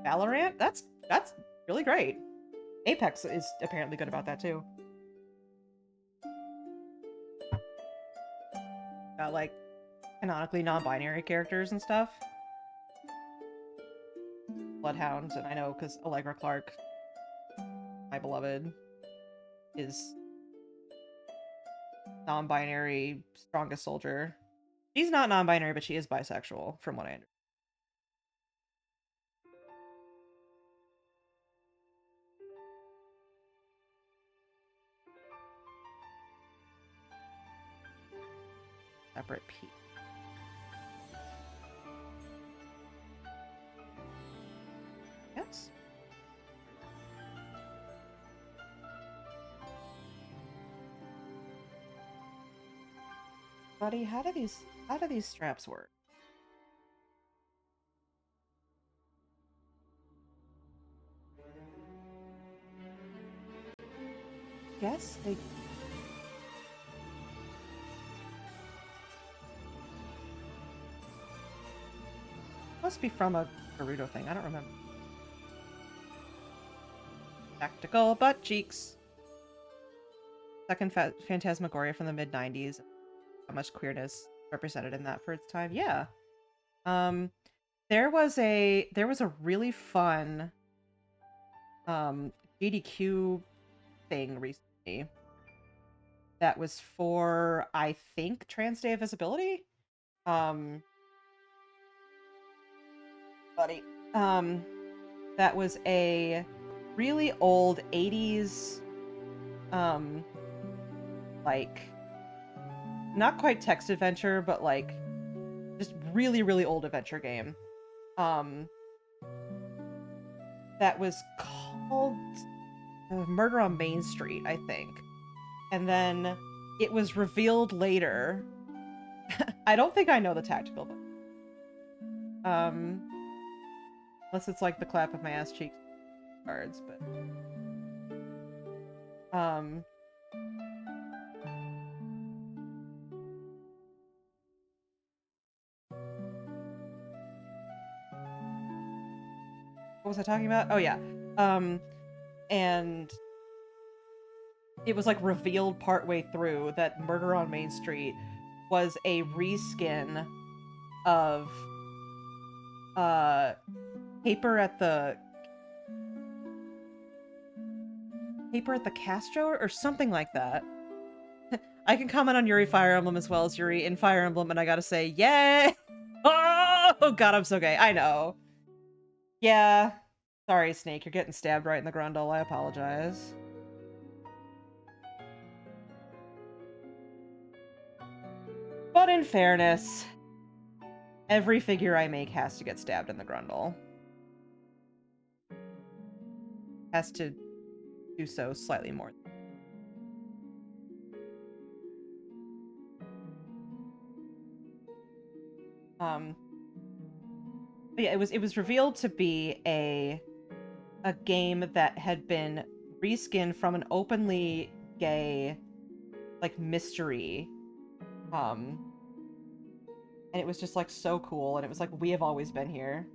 Valorant? That's really great. Apex is apparently good about that too. Like canonically non-binary characters and stuff. Bloodhounds, and I know because Allegra Clark, my beloved, is non-binary strongest soldier. She's not non-binary, but she is bisexual, from what I understand. Separate P. Yes. Buddy, how do these straps work? Yes, they must be from a Naruto thing. I don't remember. Tactical butt cheeks. Second Phantasmagoria from the mid-90s. How much queerness represented in that for its time. Yeah. There was a really fun GDQ thing recently that was for, I think, Trans Day of Visibility. Buddy. That was a really old 80s like not quite text adventure, but like just really, really old adventure game. That was called Murder on Main Street, I think. And then it was revealed later. I don't think I know the tactical, but unless it's like the clap of my ass cheeks cards, but what was I talking about? Oh yeah. And it was like revealed partway through that Murder on Main Street was a reskin of Paper at the Castro or something like that. I can comment on Yuri Fire Emblem as well as Yuri in Fire Emblem, and I gotta say, yay! Oh god, I'm so gay. I know. Yeah. Sorry, Snake, you're getting stabbed right in the grundle. I apologize. But in fairness, every figure I make has to get stabbed in the grundle. Has to do so slightly more. But yeah, it was revealed to be a game that had been reskinned from an openly gay like mystery. And it was just like so cool, and it was like, we have always been here.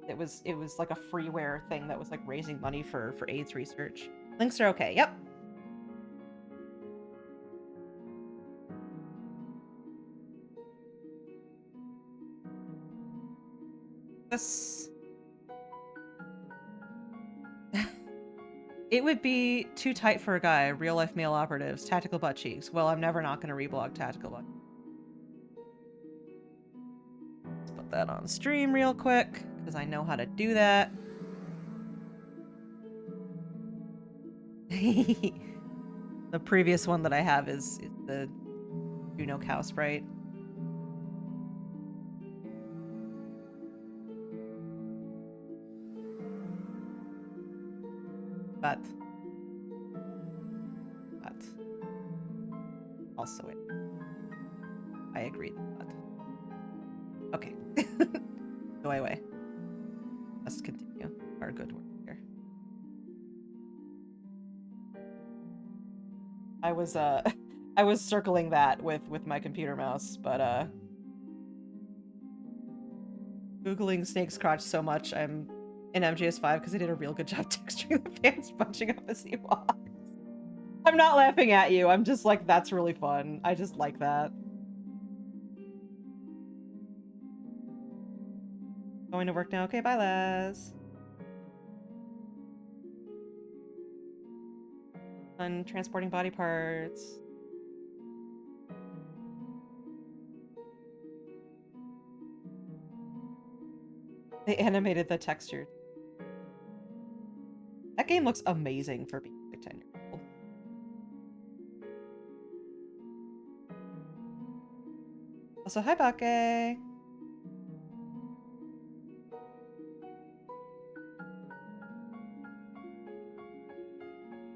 It was like a freeware thing that was like raising money for AIDS research. Links are okay. Yep. This it would be too tight for a guy. Real life male operatives, tactical butt cheeks. Well, I'm never not going to reblog tactical butt. Let's put that on stream real quick because I know how to do that. The previous one that I have is the Juno cow sprite. But also it. I agreed. But okay. Go away. Let's continue our good work here. I was I was circling that with my computer mouse, but Googling snake's crotch so much I'm in MGS3 because I did a real good job texturing the fans bunching up as he walks. I'm not laughing at you. I'm just like, that's really fun. I just like that. Going to work now. Okay, bye, Les. On transporting body parts. They animated the texture. That game looks amazing for being like 10-year-old. Also, hi, Bake.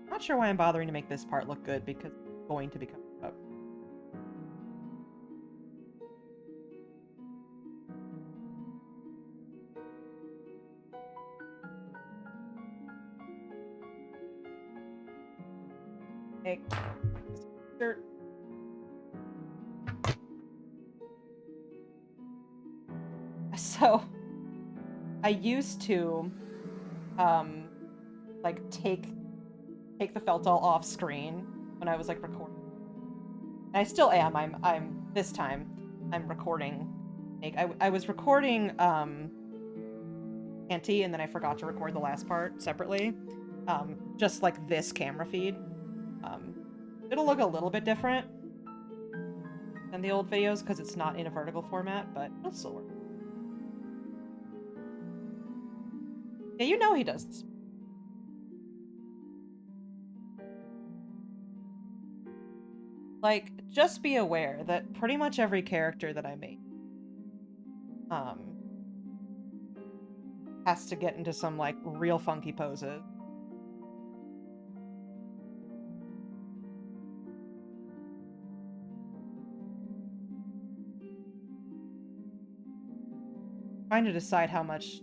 Not sure why I'm bothering to make this part look good because it's going to become up. Hey. Dirt. So, I used to, like, take the felt all off screen when I was, like, recording. And I still am. This time, I'm recording. I was recording, Auntie, and then I forgot to record the last part separately. Just like this camera feed. It'll look a little bit different than the old videos because it's not in a vertical format, but it'll still work. Yeah, you know he does this. Like, just be aware that pretty much every character that I make has to get into some, like, real funky poses. Trying to decide how much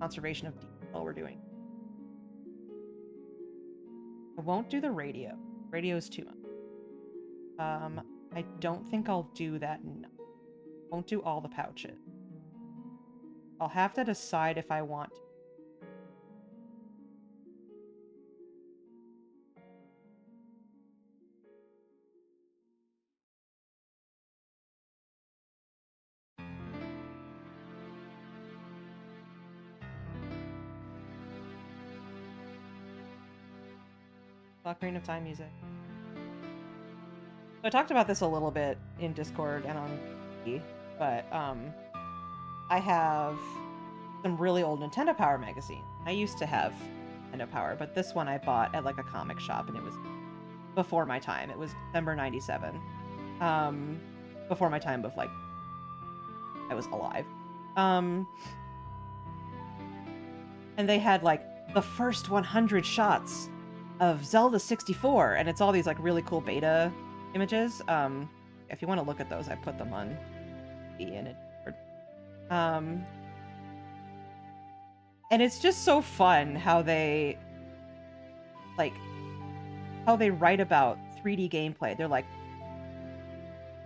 conservation of detail we're doing. I won't do the radio. Radio is too much. I don't think I'll do that. No. Won't do all the pouches. I'll have to decide if I want to. Ocarina of Time music. So I talked about this a little bit in Discord and on TV, but I have some really old Nintendo Power magazine. I used to have Nintendo Power, but this one I bought at like a comic shop, and it was before my time. It was December '97, before my time of like I was alive. And they had like the first 100 shots of Zelda 64, and it's all these like really cool beta images. If you want to look at those, I put them on the in it. And it's just so fun how they write about 3D gameplay. They're like,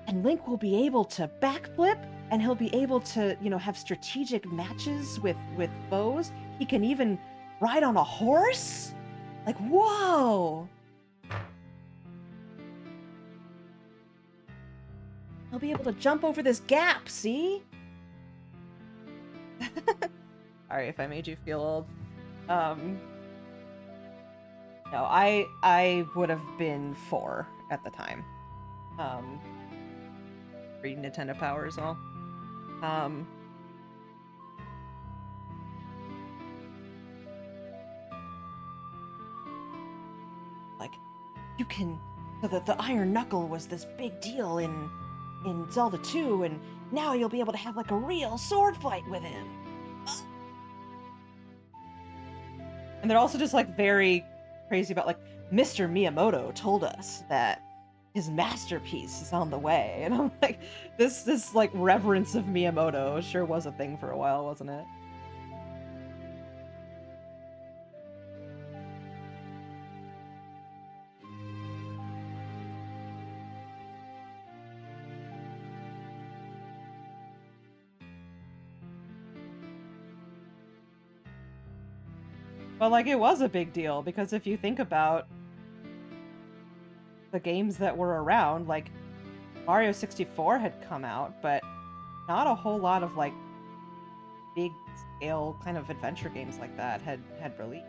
and Link will be able to backflip and he'll be able to, you know, have strategic matches with foes. He can even ride on a horse. Like, whoa! He'll be able to jump over this gap, see? Sorry if I made you feel old. No, I would have been 4 at the time. Pre Nintendo Power is all. Like, you can, so that the Iron Knuckle was this big deal in Zelda 2, and now you'll be able to have like a real sword fight with him. And they're also just like very crazy about like Mr. Miyamoto told us that his masterpiece is on the way, and I'm like, this like reverence of Miyamoto sure was a thing for a while, wasn't it? But like, it was a big deal because if you think about the games that were around, like Mario 64 had come out, but not a whole lot of like big scale kind of adventure games like that had released.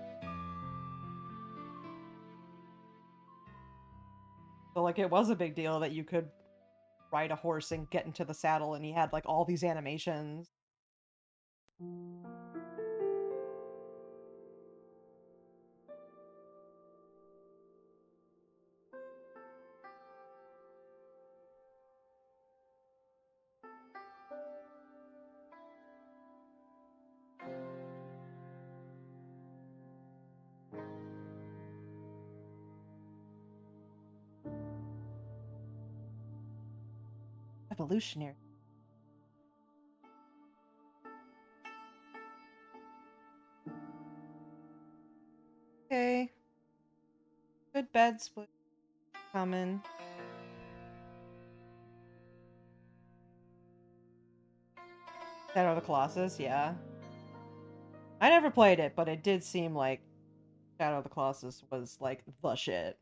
So like, it was a big deal that you could ride a horse and get into the saddle, and he had like all these animations. Evolutionary. Okay. Good bed split coming. Shadow of the Colossus, yeah. I never played it, but it did seem like Shadow of the Colossus was like the shit.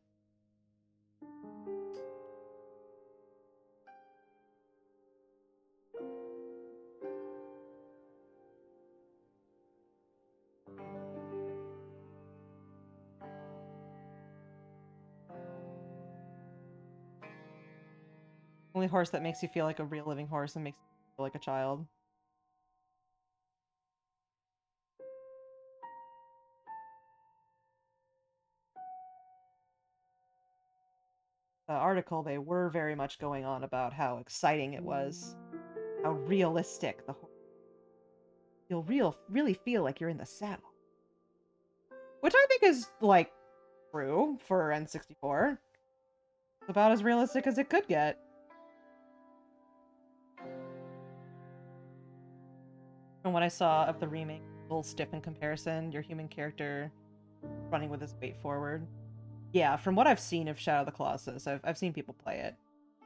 Only horse that makes you feel like a real living horse and makes you feel like a child. The article, they were very much going on about how exciting it was, how realistic the horse. You'll really feel like you're in the saddle. Which I think is, like, true for N64. It's about as realistic as it could get. From what I saw of the remake, a little stiff in comparison, your human character running with his weight forward. Yeah, from what I've seen of Shadow of the Colossus, I've seen people play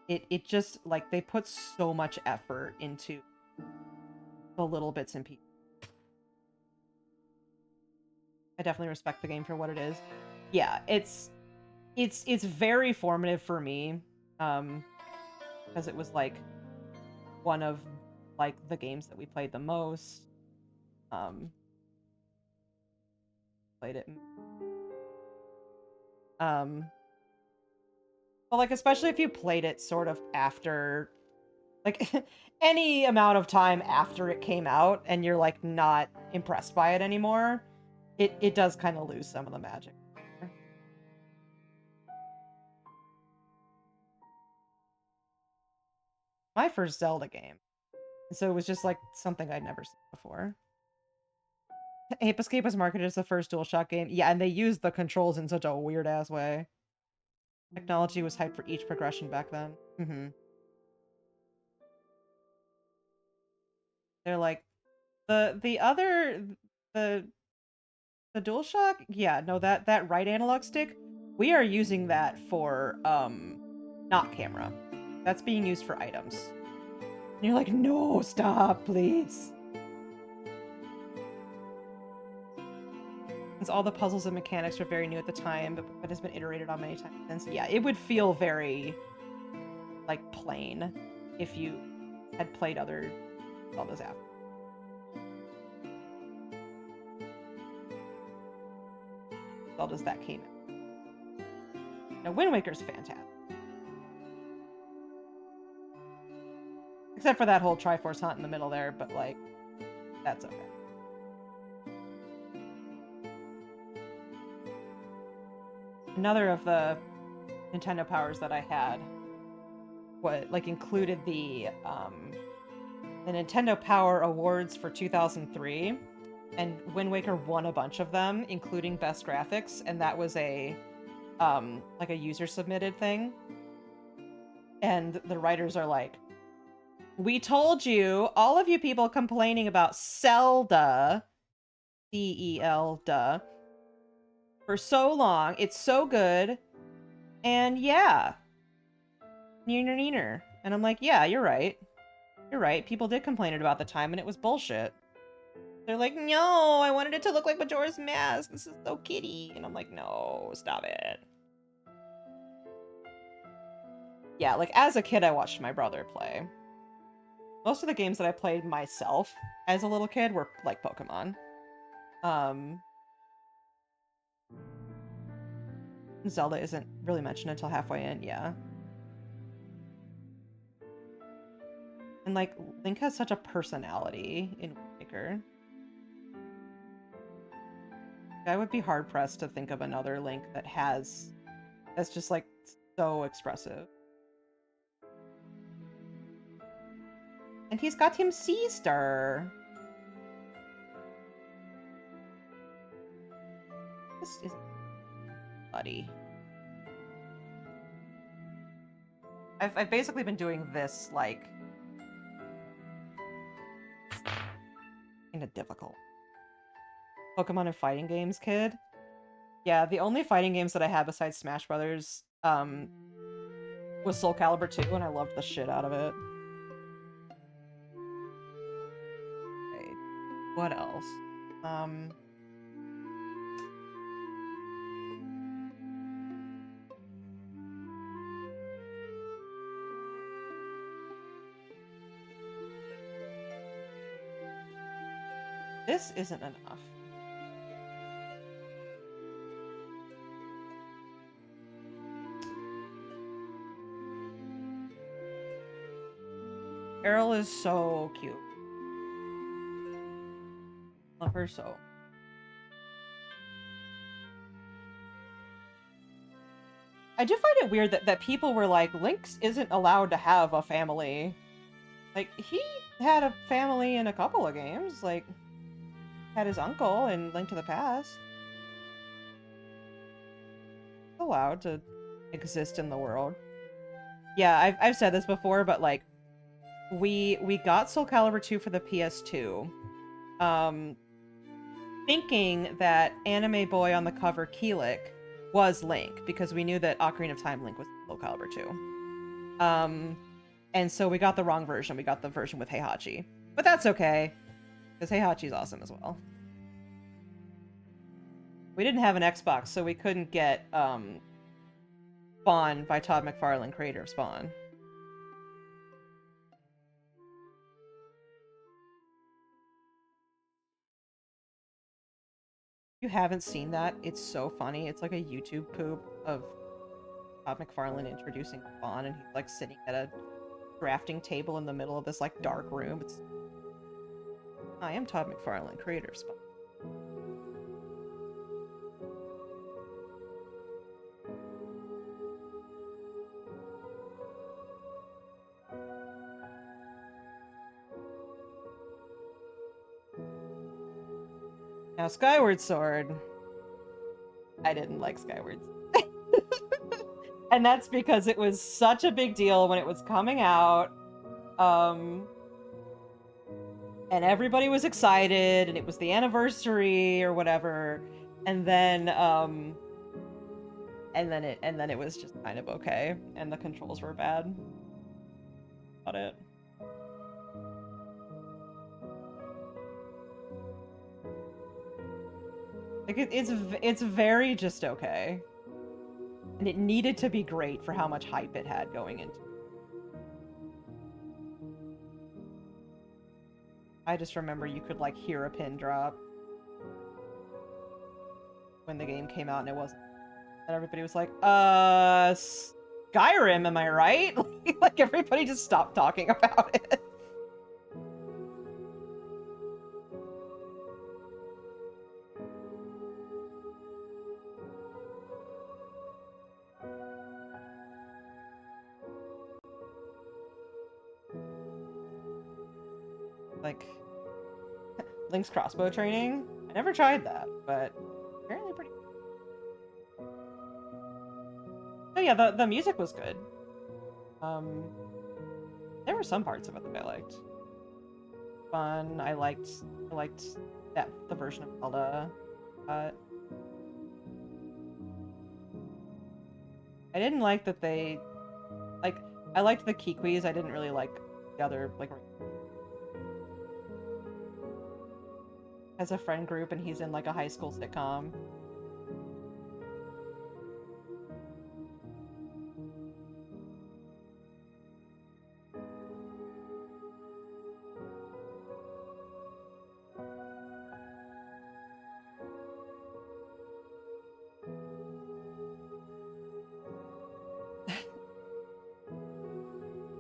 it. It just, like, they put so much effort into the little bits and pieces. I definitely respect the game for what it is. Yeah, it's very formative for me, because it was like one of like the games that we played the most. Played it. But like, especially if you played it sort of after, like, any amount of time after it came out, and you're like not impressed by it anymore, it does kind of lose some of the magic. My first Zelda game, so it was just like something I'd never seen before. Ape Escape was marketed as the first DualShock game. Yeah, and they used the controls in such a weird ass way. Technology was hyped for each progression back then. They're like the other the DualShock. Yeah, no, that right analog stick. We are using that for not camera. That's being used for items. And you're like, no, stop, please. Since all the puzzles and mechanics were very new at the time, but has been iterated on many times since, yeah, it would feel very, like, plain if you had played other Zeldas after. Zeldas that came out. Now, Wind Waker's fantastic. Except for that whole Triforce hunt in the middle there, but, like, that's okay. Another of the Nintendo powers that I had included the Nintendo Power Awards for 2003, and Wind Waker won a bunch of them, including Best Graphics, and that was a like a user submitted thing. And the writers are like, we told you, all of you people complaining about Zelda, C-E-L-Da, for so long. It's so good. And yeah. Neener neener. And I'm like, yeah, you're right. You're right. People did complain about the time and it was bullshit. They're like, no, I wanted it to look like Majora's Mask. This is so kiddie. And I'm like, no, stop it. Yeah, like as a kid, I watched my brother play. Most of the games that I played myself as a little kid were like Pokemon. Zelda isn't really mentioned until halfway in, yeah. And like, Link has such a personality in Wind Waker. I would be hard pressed to think of another Link that's just like so expressive. And he's got him sister. This is buddy. I've basically been doing this like kind of difficult. Pokemon and fighting games, kid. Yeah, the only fighting games that I had besides Smash Brothers was Soul Calibur 2, and I loved the shit out of it. Okay, what else? This isn't enough. Errol is so cute. Love her so. I do find it weird that people were like, Lynx isn't allowed to have a family. Like, he had a family in a couple of games. Like, had his uncle in Link to the Past. Allowed to exist in the world. Yeah, I've said this before, but like, we got Soul Calibur 2 for the PS2, thinking that anime boy on the cover Keelik was Link, because we knew that Ocarina of Time Link was Soul Calibur 2. And so we got the wrong version. We got the version with Heihachi. But that's okay, because Heihachi's awesome as well. We didn't have an Xbox, so we couldn't get Spawn by Todd McFarlane, creator of Spawn. If you haven't seen that, it's so funny. It's like a YouTube poop of Todd McFarlane introducing Spawn, and he's like sitting at a drafting table in the middle of this like dark room. I am Todd McFarlane, creator of Spawn. Now, Skyward Sword. I didn't like Skyward. And that's because it was such a big deal when it was coming out. And everybody was excited, and it was the anniversary or whatever. And then it was just kind of okay, and the controls were bad. About it. Like it's very just okay. And it needed to be great for how much hype it had going into it. I just remember you could like hear a pin drop when the game came out and it wasn't. And everybody was like, Skyrim, am I right? Like everybody just stopped talking about it. Like Link's crossbow training. I never tried that, but apparently pretty. So yeah, the music was good. There were some parts of it that I liked. Fun. I liked that the version of Zelda. I didn't like that they like. I liked the Kikwis. I didn't really like the other like. As a friend group, and he's in like a high school sitcom.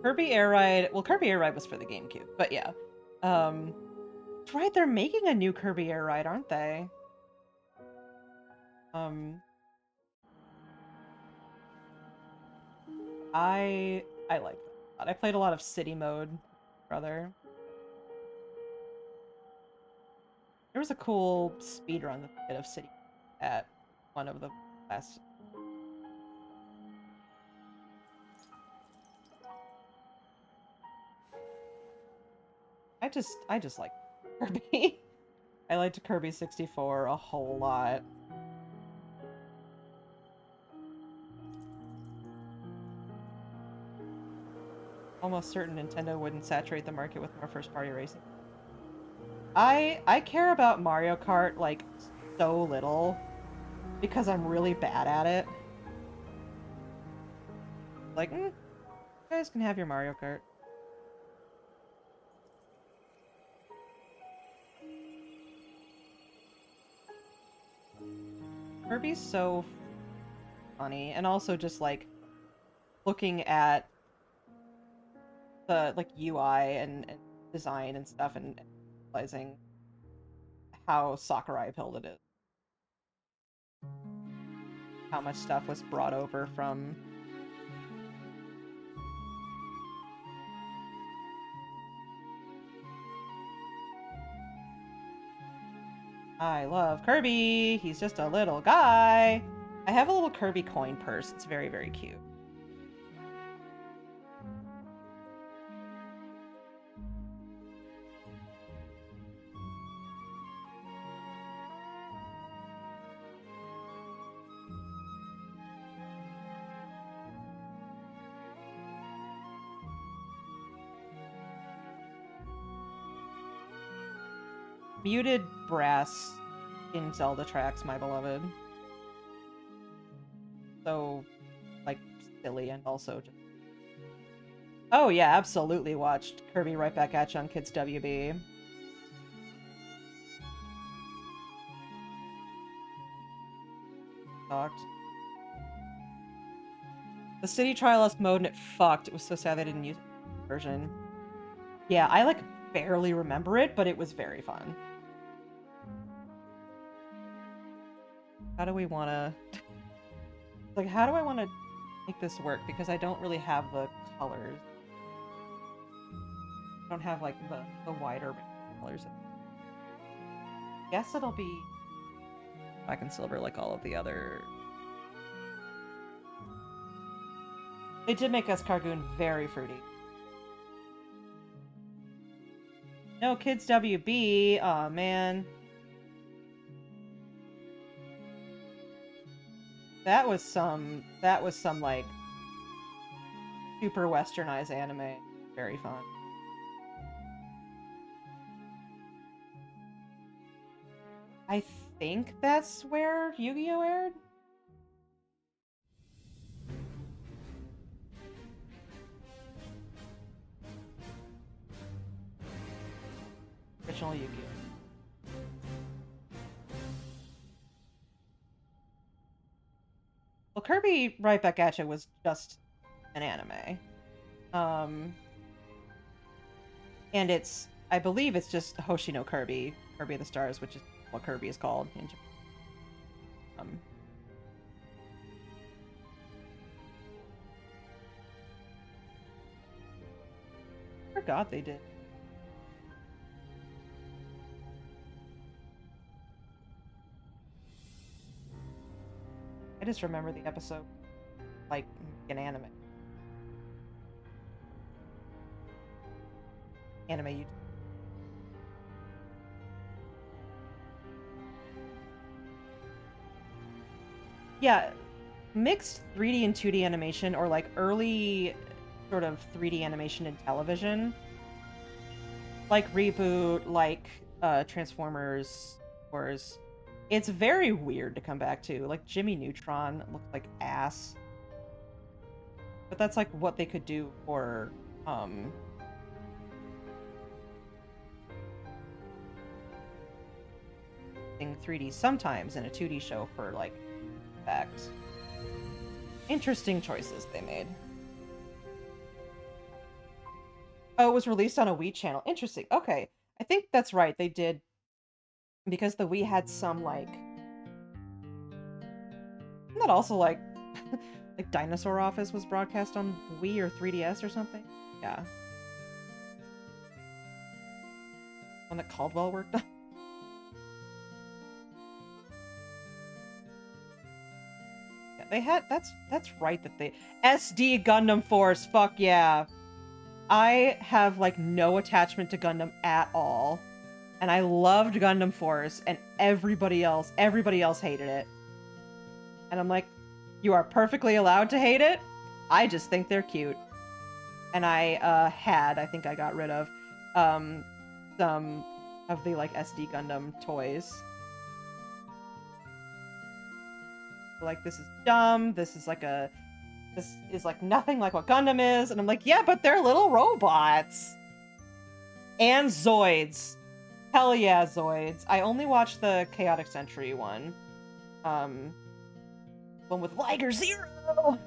Kirby Air Ride. Well, Kirby Air Ride was for the GameCube, but yeah. That's right. They're making a new Kirby Air Ride, aren't they? I like that a lot. I played a lot of City Mode, brother. There was a cool speedrun that they did of City at one of the last. I just like Kirby. I liked Kirby 64 a whole lot. Almost certain Nintendo wouldn't saturate the market with more first-party racing. I care about Mario Kart like so little because I'm really bad at it. Like, you guys can have your Mario Kart. Kirby's so funny, and also just like looking at the like UI and design and stuff, and realizing how Sakurai pilled it is. How much stuff was brought over from. I love Kirby! He's just a little guy! I have a little Kirby coin purse. It's very, very cute. Muted brass in Zelda tracks, my beloved. So, like, silly and also just... Oh yeah, absolutely watched Kirby Right Back at You on Kids WB. Talked. The City Trialist mode, and it fucked. It was so sad they didn't use the version. Yeah, I, like, barely remember it, but it was very fun. How do we want to... Like, how do I want to make this work? Because I don't really have the colors. I don't have, like, the wider colors. I guess it'll be black and silver like all of the other... They did make Escargoon very fruity. No Kids WB. Aw, man. That was some, like, super westernized anime. Very fun. I think that's where Yu-Gi-Oh! Aired. Original Yu-Gi-Oh! Well, Kirby Right Back At Ya was just an anime. And I believe it's just Hoshi no Kirby, Kirby of the Stars, which is what Kirby is called in Japan. I forgot they did. I just remember the episode like an anime. Anime YouTube. Yeah, mixed 3D and 2D animation, or like early sort of 3D animation in television, like Reboot, like Transformers Wars. It's very weird to come back to. Like Jimmy Neutron looked like ass. But that's like what they could do for in 3D sometimes in a 2D show for like effects. Interesting choices they made. Oh, it was released on a Wii channel. Interesting. Okay. I think that's right. They did, because the Wii had some like, isn't that also like like Dinosaur Office was broadcast on Wii or 3DS or something? Yeah. One that Caldwell worked on. Yeah, they had, that's right, that they SD Gundam Force, fuck yeah. I have like no attachment to Gundam at all. And I loved Gundam Force, and everybody else hated it. And I'm like, you are perfectly allowed to hate it. I just think they're cute. And I think I got rid of some of the like SD Gundam toys. Like, this is dumb. This is like nothing like what Gundam is. And I'm like, yeah, but they're little robots. And Zoids. Hell yeah, Zoids. I only watched the Chaotic Century one. One with Liger Zero.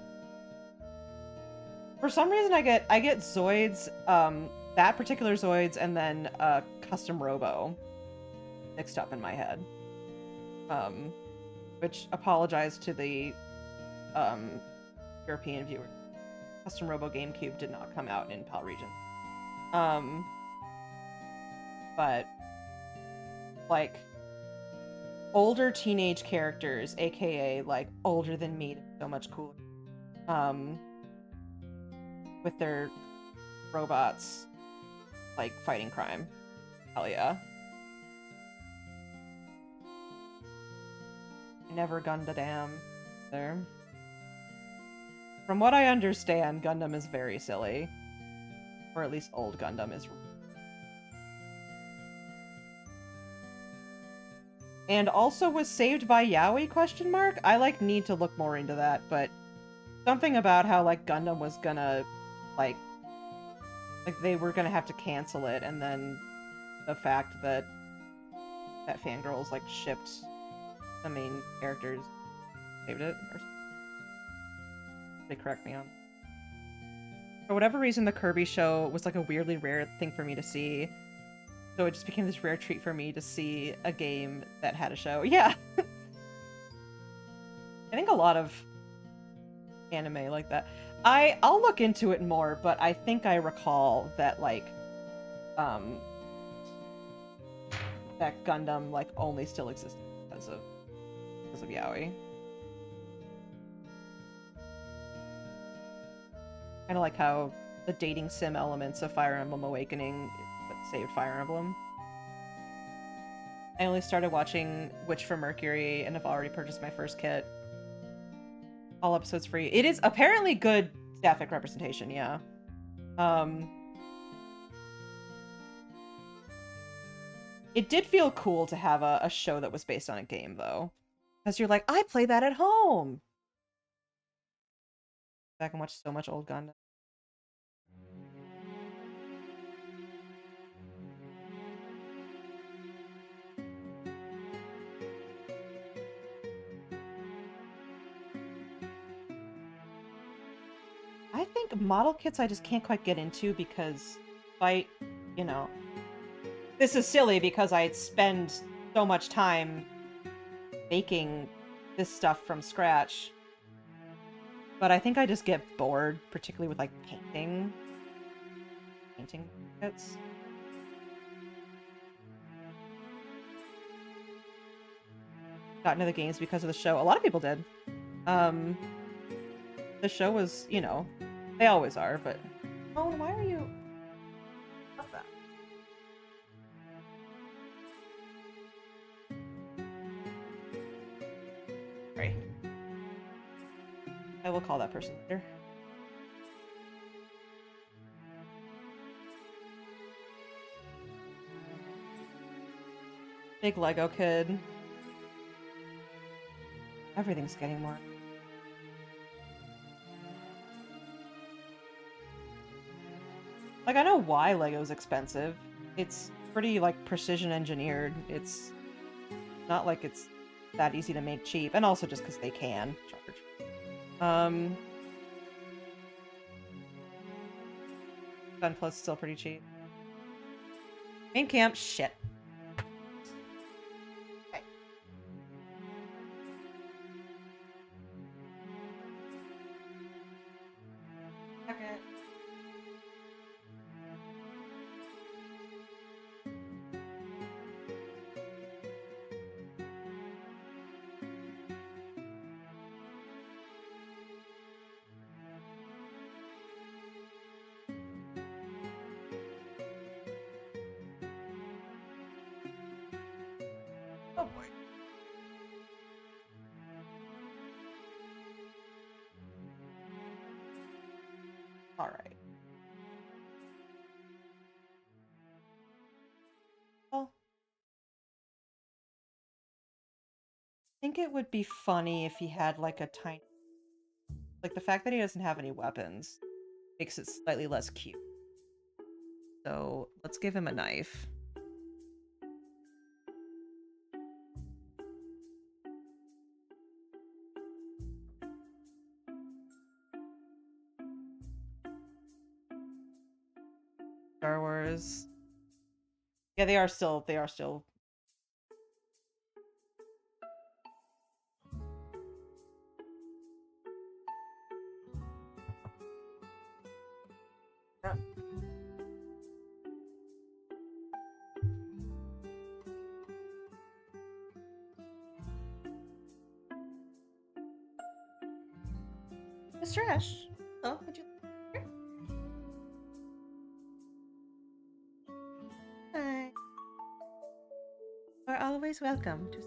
For some reason, I get Zoids, that particular Zoids, and then Custom Robo mixed up in my head. Which, apologize to the European viewers. Custom Robo GameCube did not come out in PAL region. But like older teenage characters, aka like older than me, so much cooler. With their robots like fighting crime. Hell yeah. I never Gundam there. From what I understand, Gundam is very silly. Or at least old Gundam is. And also was saved by Yaoi, question mark? I like need to look more into that, but something about how like Gundam was gonna like they were gonna have to cancel it, and then the fact that Fangirls like shipped the main characters saved it, or they correct me on. For whatever reason, the Kirby show was like a weirdly rare thing for me to see. So it just became this rare treat for me to see a game that had a show. Yeah. I think a lot of anime like that. I'll look into it more, but I think I recall that like that Gundam like only still existed because of Yaoi. Kind of like how the dating sim elements of Fire Emblem Awakening saved Fire Emblem. I only started watching Witch from Mercury and have already purchased my first kit. All episodes free. It is apparently good sapphic representation, yeah. It did feel cool to have a show that was based on a game, though. Because you're like, I play that at home! Back and watch so much old Gundam. I think model kits I just can't quite get into because you know, this is silly because I spend so much time making this stuff from scratch. But I think I just get bored, particularly with like painting kits. Got into the games because of the show. A lot of people did. The show was, you know, they always are, but oh, why are you? Stop that. Sorry. I will call that person later. Big Lego kid. Everything's getting more. Like, I know why Lego's expensive. It's pretty, like, precision engineered. It's not like it's that easy to make cheap. And also just because they can charge. Gun Plus still pretty cheap. Main camp, shit. Okay. Okay. Oh boy. Alright. Well, I think it would be funny if he had like a tiny... Like, the fact that he doesn't have any weapons makes it slightly less cute. So, let's give him a knife. Star Wars. Yeah, they are still... Yeah. Mr. Ash. Oh, would you... Here? Hi. You're always welcome to...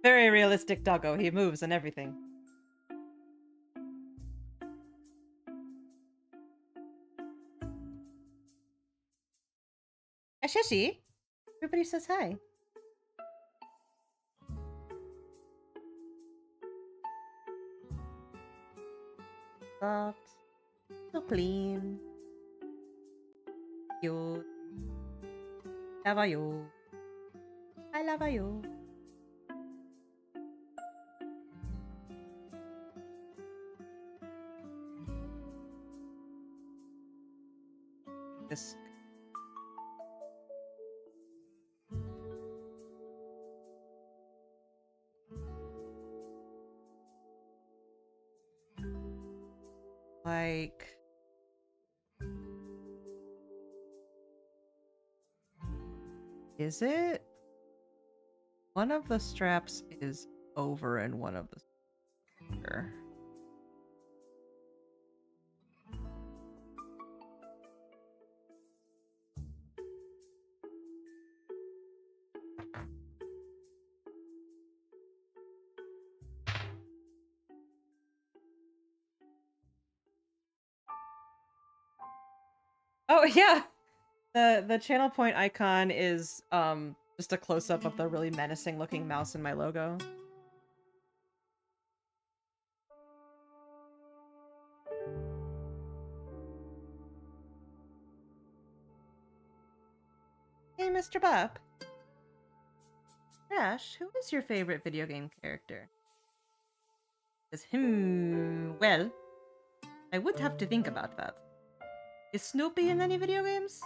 Very realistic doggo. He moves and everything. Ashishi. Everybody says hi. Soft. So clean. Cute. Love you. I love you. This... like... Is it? One of the straps is over and one of the... Sure. Oh yeah, the channel point icon is just a close up of the really menacing looking mouse in my logo. Hey, Mr. Bop. Ash, who is your favorite video game character? Well, I would have to think about that. Is Snoopy in any video games?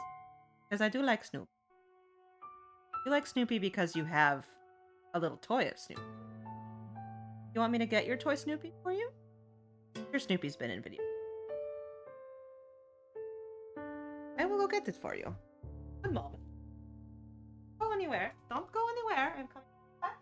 Because I do like Snoopy. You like Snoopy because you have a little toy of Snoopy. You want me to get your toy Snoopy for you? Sure, Snoopy's been in video. I will go get it for you. One moment. Don't go anywhere. Don't go anywhere. I'm coming back.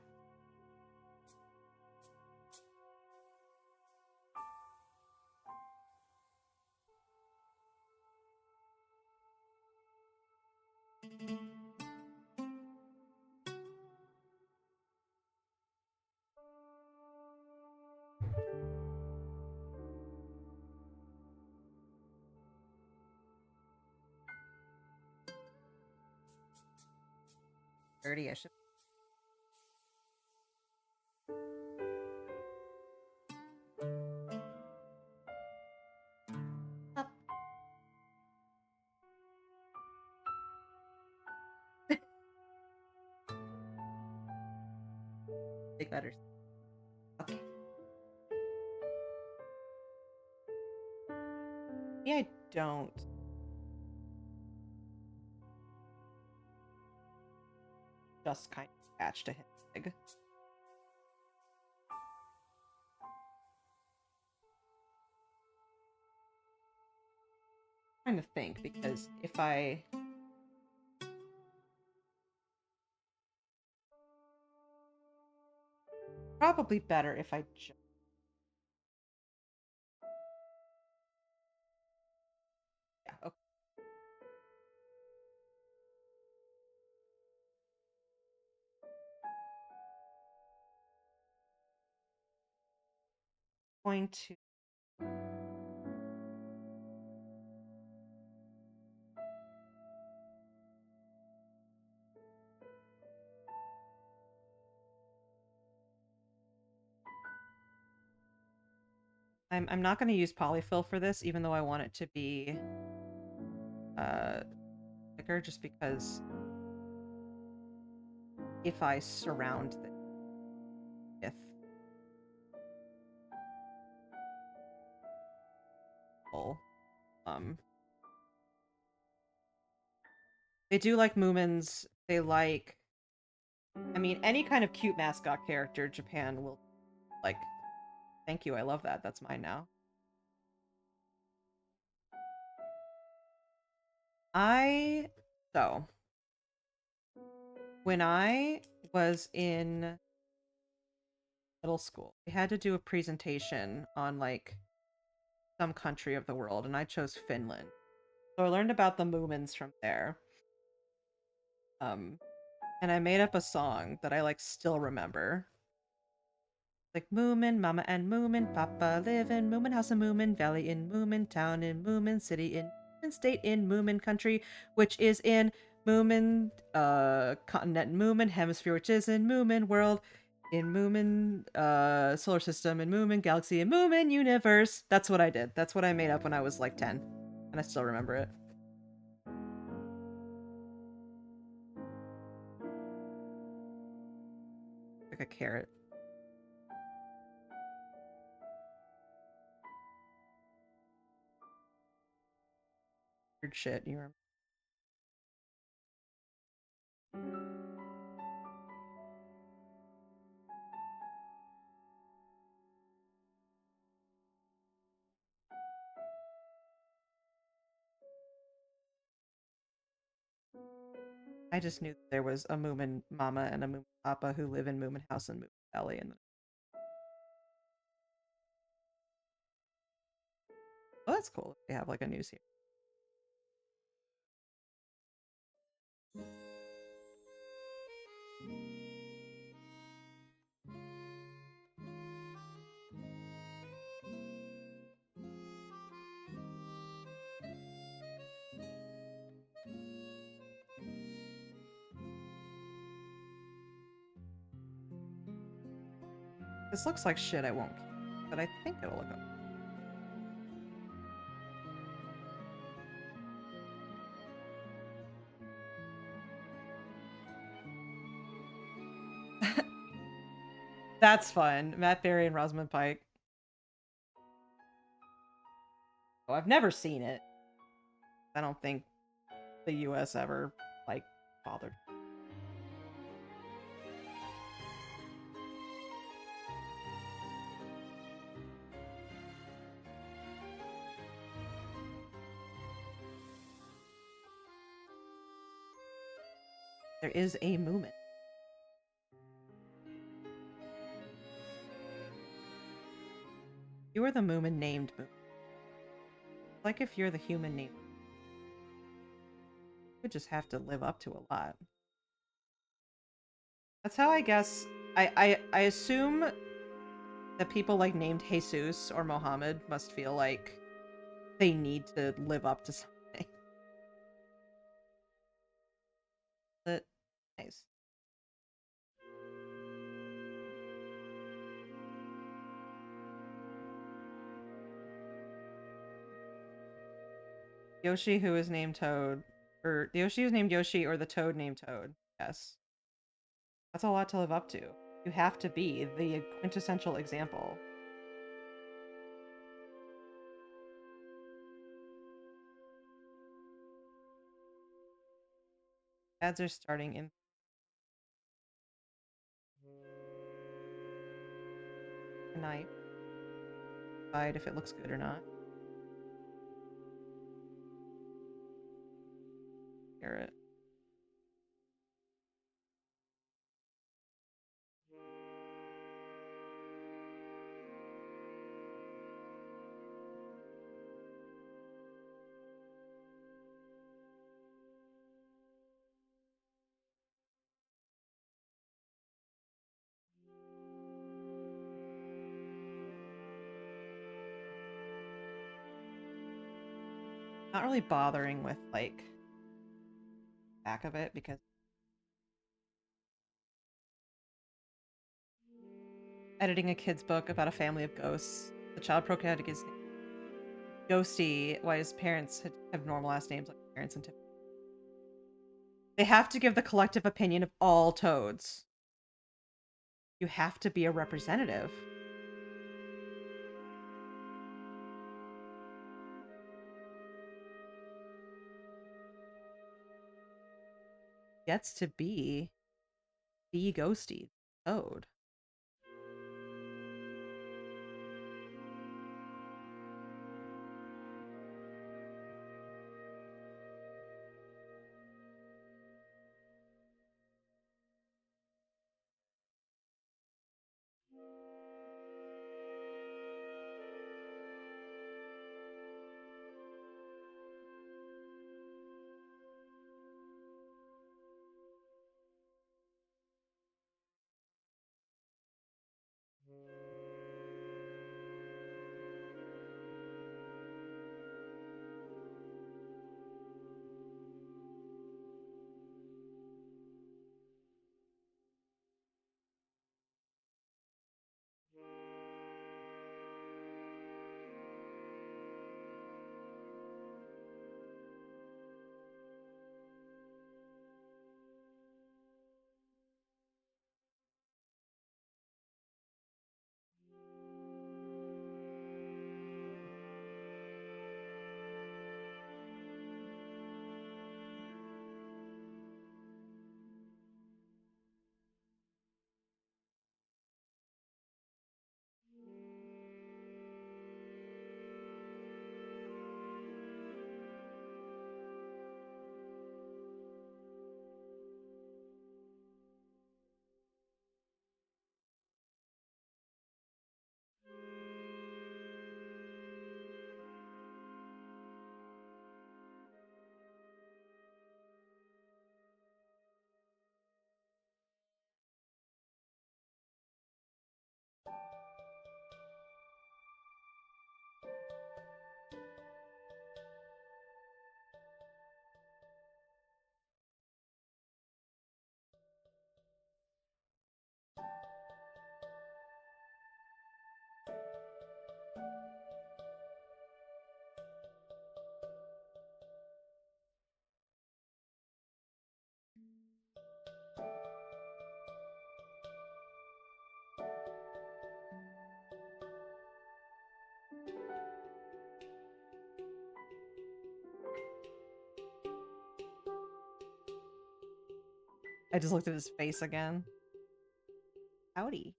Dirty, I should. Up. Big letters. Okay. Yeah, I don't. Just kind of attached to his leg. Trying to think, because if I... Probably better if I just... Yeah, okay. Going to... I'm not going to use polyfill for this, even though I want it to be thicker, just because if I surround this with full, they do like Moomins. They like, I mean, any kind of cute mascot character Japan will like. Thank you, I love that. That's mine now. So, when I was in middle school, we had to do a presentation on like some country of the world, and I chose Finland. So I learned about the Moomins from there. And I made up a song that I like still remember. Like Moomin, Mama and Moomin, Papa live in Moomin House in Moomin Valley in Moomin Town in Moomin City in Moomin State in Moomin Country, which is in Moomin continent Moomin Hemisphere, which is in Moomin World, in Moomin Solar System, in Moomin Galaxy, in Moomin Universe. That's what I did. That's what I made up when I was like 10, and I still remember it. Like a carrot. Weird shit. You remember? I just knew there was a Moomin Mama and a Moomin Papa who live in Moomin House and Moomin Valley, and oh, that's cool. They have like a news here. This looks like shit I won't keep, but I think it'll look okay. That's fun. Matt Berry and Rosamund Pike. Oh, I've never seen it. I don't think the US ever, like, bothered. There is a Moomin. You are the Moomin named Moomin. Like if you're the human named, you would just have to live up to a lot. That's how I guess. I assume that people like named Jesus or Mohammed must feel like they need to live up to something. But nice. Yoshi, who is named Toad, or Yoshi who's named Yoshi, or the Toad named Toad. Yes, that's a lot to live up to. You have to be the quintessential example. Ads are starting in tonight. Decide if it looks good or not. Hear it. Not really bothering with like back of it because editing a kid's book about a family of ghosts. The child protagonist is Ghosty, why his parents have normal last names like parents and Tiffany. They have to give the collective opinion of all toads. You have to be a representative. Gets to be the ghosty toad. I just looked at his face again. Howdy.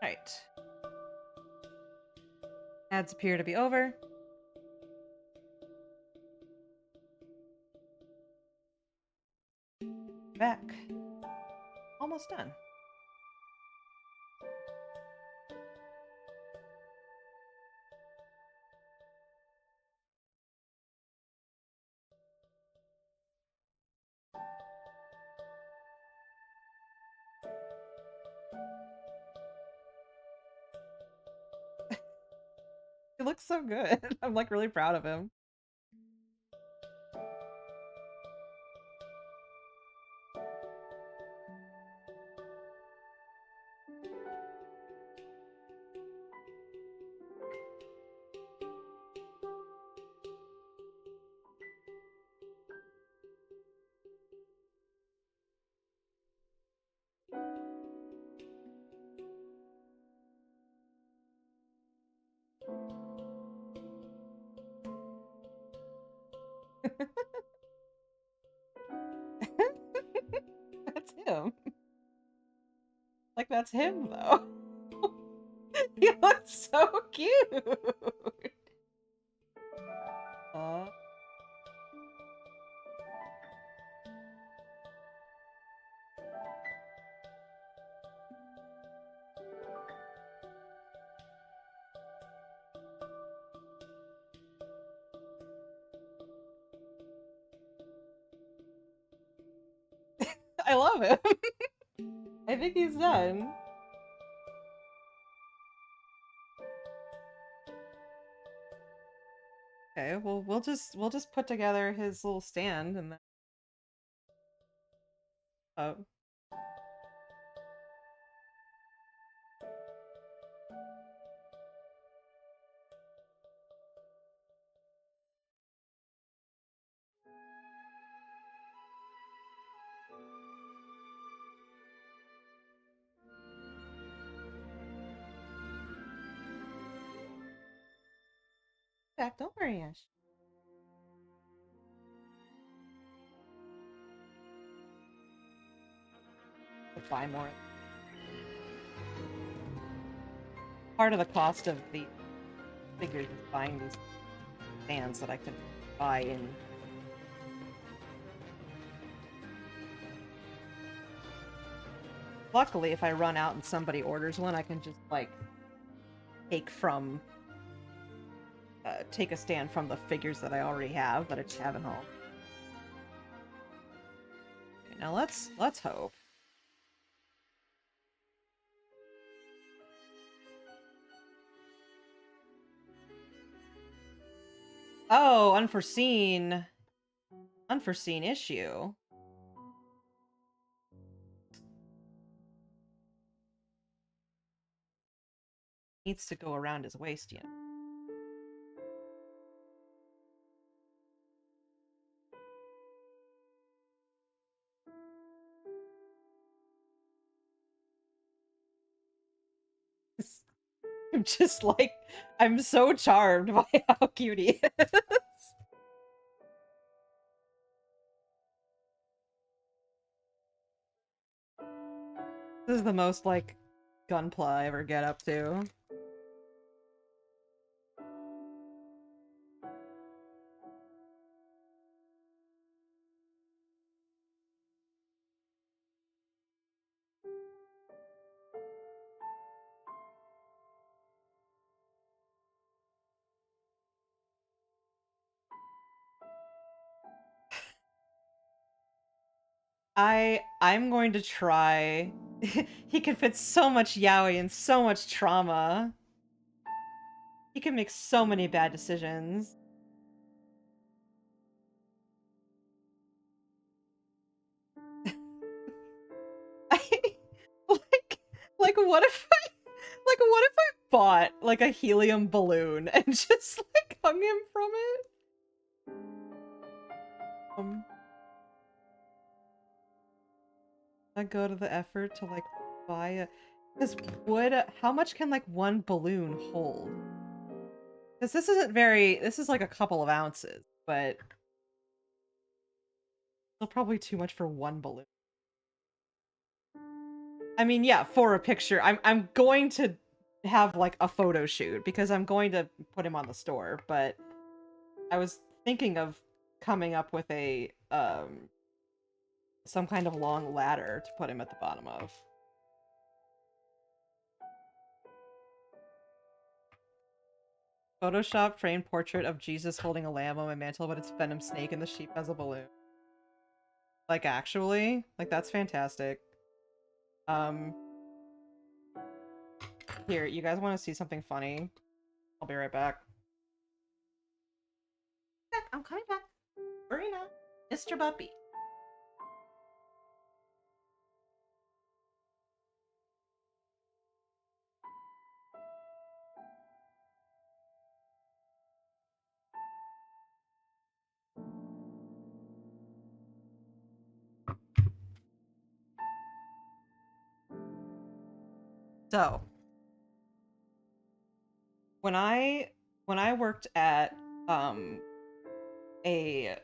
Right. Ads appear to be over. Back. Almost done. He looks so good. I'm like really proud of him. That's him. Like, that's him, though. He looks so cute. Uh, I love him. I think he's done. Okay, well we'll just put together his little stand and then oh. Back, don't worry, Ash. Let's buy more. Part of the cost of the figures is buying these stands that I can buy in. Luckily, if I run out and somebody orders one, I can just like take a stand from the figures that I already have that I just have at home. Okay, now let's hope. Oh, unforeseen issue. Needs to go around his waist, you know. I'm just like, I'm so charmed by how cute he is. This is the most, like, gunpla I ever get up to. I'm going to try. He can fit so much yaoi and so much trauma. He can make so many bad decisions. what if what if I bought like a helium balloon and just like hung him from it? I go to the effort to like buy a, because how much can like one balloon hold? Because this isn't very, this is like a couple of ounces, but still probably too much for one balloon. I mean, yeah, for a picture. I'm going to have like a photo shoot because I'm going to put him on the store, but I was thinking of coming up with a some kind of long ladder to put him at the bottom of. Photoshop framed portrait of Jesus holding a lamb on my mantle, but it's Venom Snake and the sheep has a balloon. Like, actually? Like, that's fantastic. Here, you guys want to see something funny? I'll be right back. I'm coming back. Hurry now. Mr. Buppy. So, when I worked at a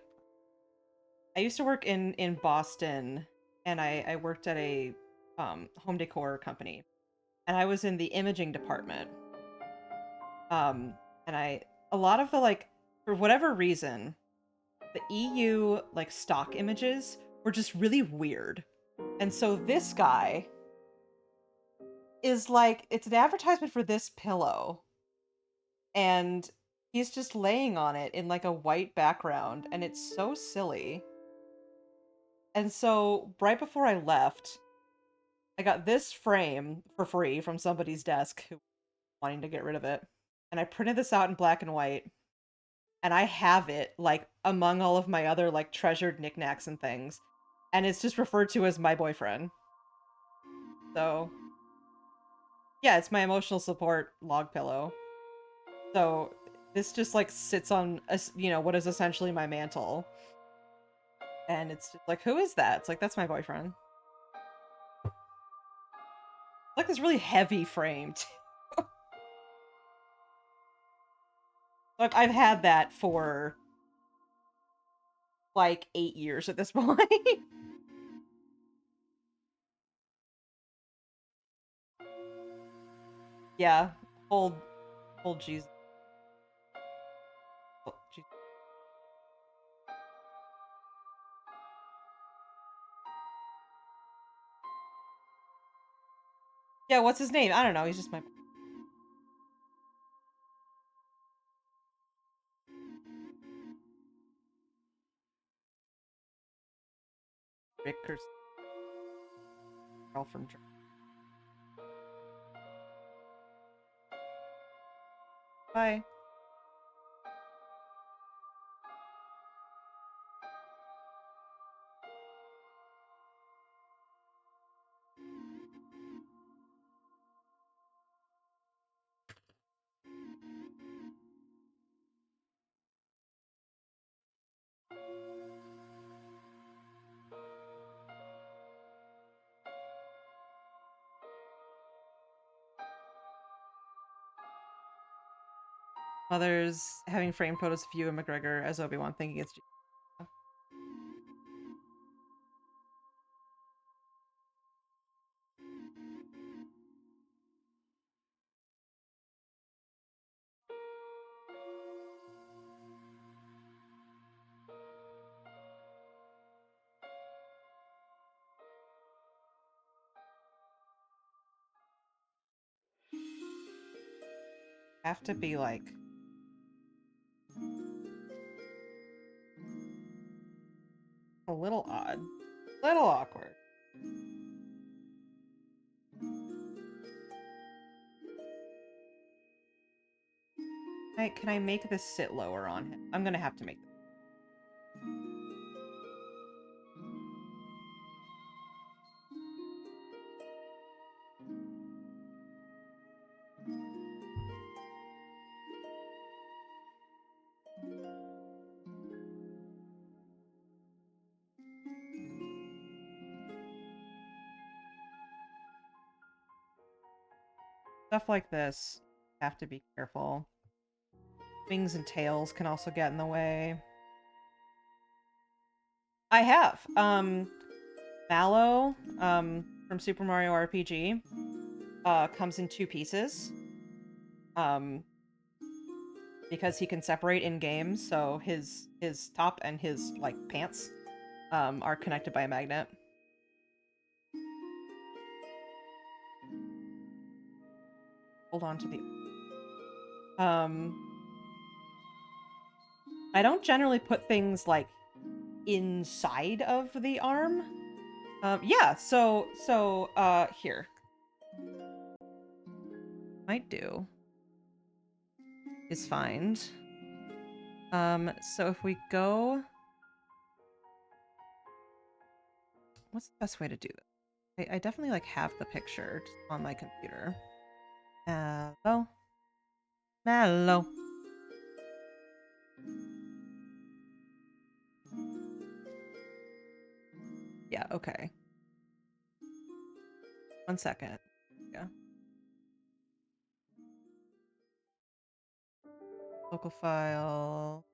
I used to work in Boston, and I worked at a home decor company, and I was in the imaging department. Um and a lot of the like, for whatever reason, the EU like stock images were just really weird. And so this guy is like, it's an advertisement for this pillow, and he's just laying on it in like a white background, and it's so silly. And so right before I left, I got this frame for free from somebody's desk who was wanting to get rid of it. And I printed this out in black and white. And I have it like among all of my other like treasured knickknacks and things. And it's just referred to as my boyfriend. So yeah, it's my emotional support log pillow. So this just like sits on what is essentially my mantle. And it's just like, who is that? It's like, that's my boyfriend. Like this really heavy frame too. I've had that for like 8 years at this point. Yeah, old Jesus. Oh, yeah, what's his name? I don't know. He's just my Rick or girl from. Bye. Mother's having framed photos of you and McGregor as Obi-Wan, thinking it's. Have to be like a little odd, little awkward. Can I make this sit lower on him? I'm gonna have to make this. stuff like this, have to be careful. Wings and tails can also get in the way. I have. Mallow, from Super Mario RPG, comes in 2 pieces. Because he can separate in game, so his top and his, like, pants, are connected by a magnet. Hold on to the... I don't generally put things, like, inside of the arm. Yeah, so, here. Might do is find. So if we go... What's the best way to do this? I definitely, like, have the picture on my computer. Mallow. Mallow. Yeah, okay. 1 second. Yeah. Local file.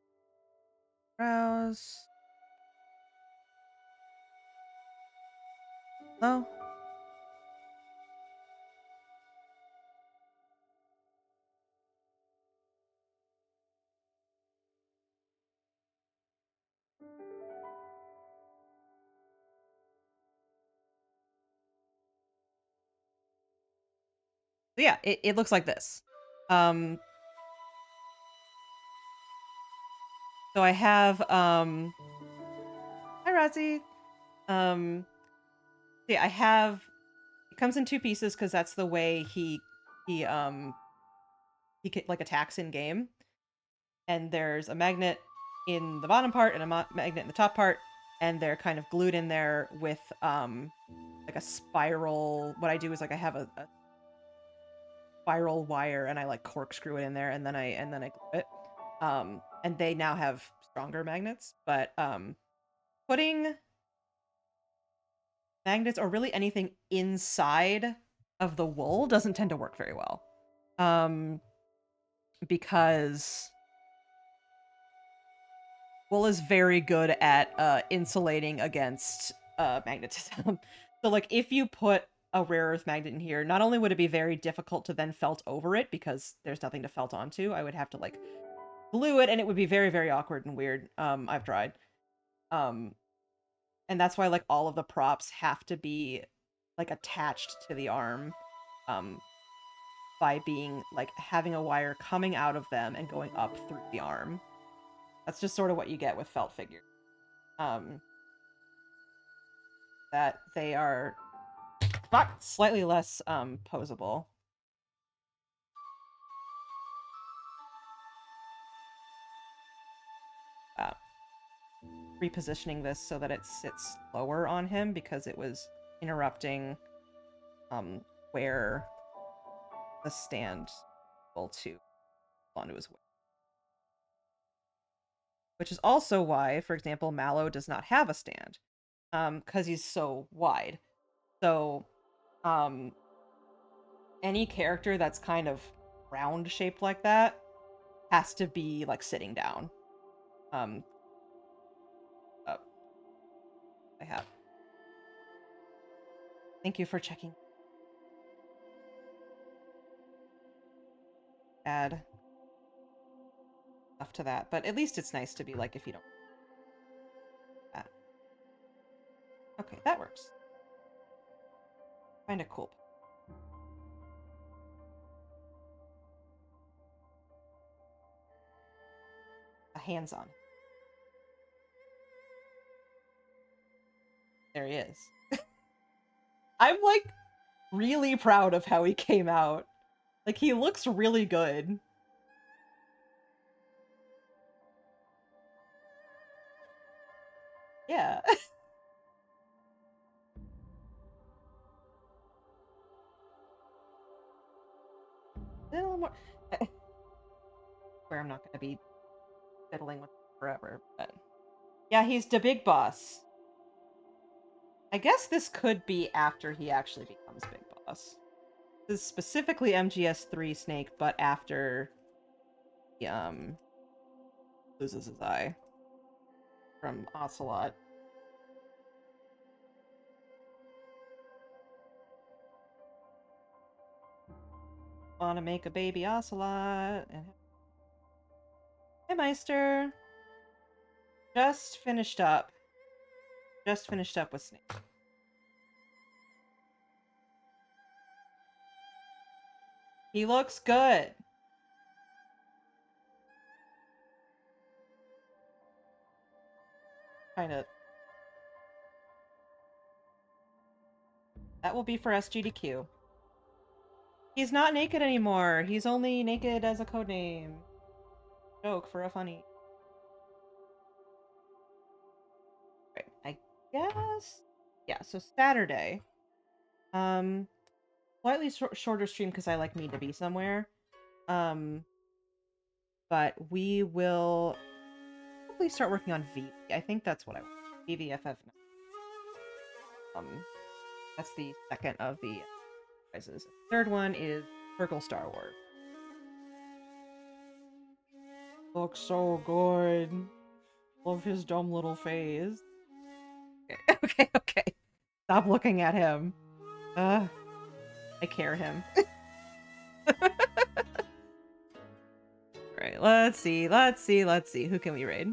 Browse. No. So yeah, it looks like this. So I have hi Razi. Yeah, I have, it comes in 2 pieces because that's the way he like attacks in game. And there's a magnet in the bottom part and a magnet in the top part, and they're kind of glued in there with like a spiral. What I do is, like, I have a spiral wire and I, like, corkscrew it in there, and then I glue it. And they now have stronger magnets, but putting magnets or really anything inside of the wool doesn't tend to work very well. Because wool is very good at insulating against magnetism. So, like, if you put a rare earth magnet in here, not only would it be very difficult to then felt over it because there's nothing to felt onto, I would have to, like, glue it, and it would be very, very awkward and weird. I've tried. And that's why, like, all of the props have to be, like, attached to the arm, by being, like, having a wire coming out of them and going up through the arm. That's just sort of what you get with felt figures. That they are slightly less posable. Repositioning this so that it sits lower on him because it was interrupting where the stand able to onto his weight. Which is also why, for example, Mallow does not have a stand, because he's so wide. So, any character that's kind of round shaped like that has to be, like, sitting down. Oh, I have. Thank you for checking. Add stuff to that, but at least it's nice to be like, if you don't. That. Okay, that works. Find a cool. A hands-on. There he is. I'm, like, really proud of how he came out. Like, he looks really good. Yeah. A little more. Where I'm not going to be fiddling with forever, but yeah, he's the big boss. I guess this could be after he actually becomes big boss. is specifically MGS3 Snake, but after he loses his eye from Ocelot. Wanna make a baby Ocelot and hey Meister. Just finished up with Snake. He looks good. Kinda. That will be for SGDQ. He's not naked anymore. He's only naked as a codename. Joke for a funny. Right, I guess. Yeah, so Saturday. Slightly shorter stream because I need to be somewhere. But we will probably start working on VV. I think that's what I want. VVFF. That's the second of the prizes. Third one is Circle Star Wars. Looks so good. Love his dumb little face. Okay. Stop looking at him. I care him. Alright, let's see. Who can we raid?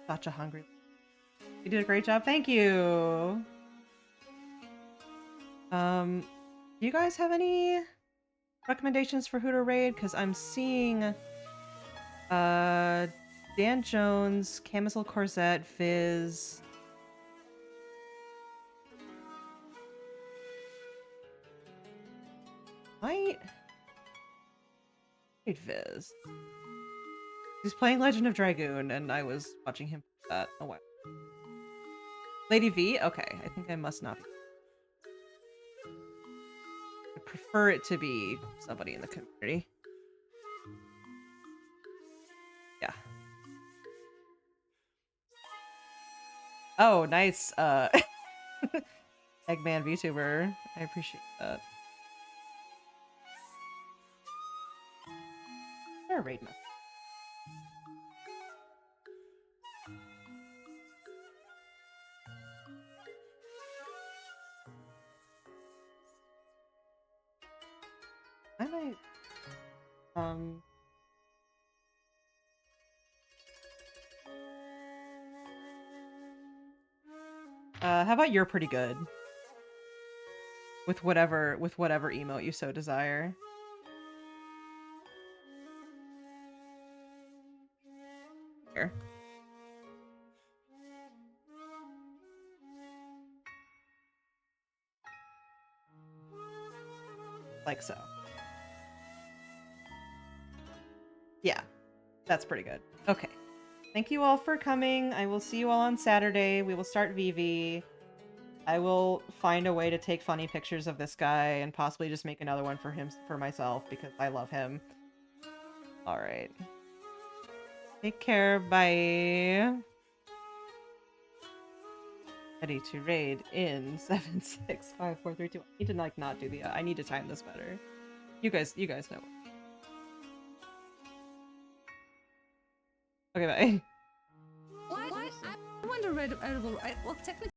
Such a hungry. You did a great job. Thank you. Do you guys have any recommendations for who to raid? Because I'm seeing Dan Jones, Camisole Corzette, Fizz. Might raid Fizz. He's playing Legend of Dragoon, and I was watching him play that a while. Lady V? Okay, I think I must not be. I prefer it to be somebody in the community. Yeah. Oh, nice. Eggman VTuber. I appreciate that. Or raid message. I might how about you're pretty good? With whatever emote you so desire. Here. Like so. Yeah, that's pretty good. Okay. Thank you all for coming. I will see you all on Saturday. We will start VV. I will find a way to take funny pictures of this guy and possibly just make another one for myself because I love him. Alright. Take care. Bye. Ready to raid in 7, 6, 5, 4, 3, 2. I need to not do the I need to time this better. You guys know. Okay, bye. What? I wonder, well, technically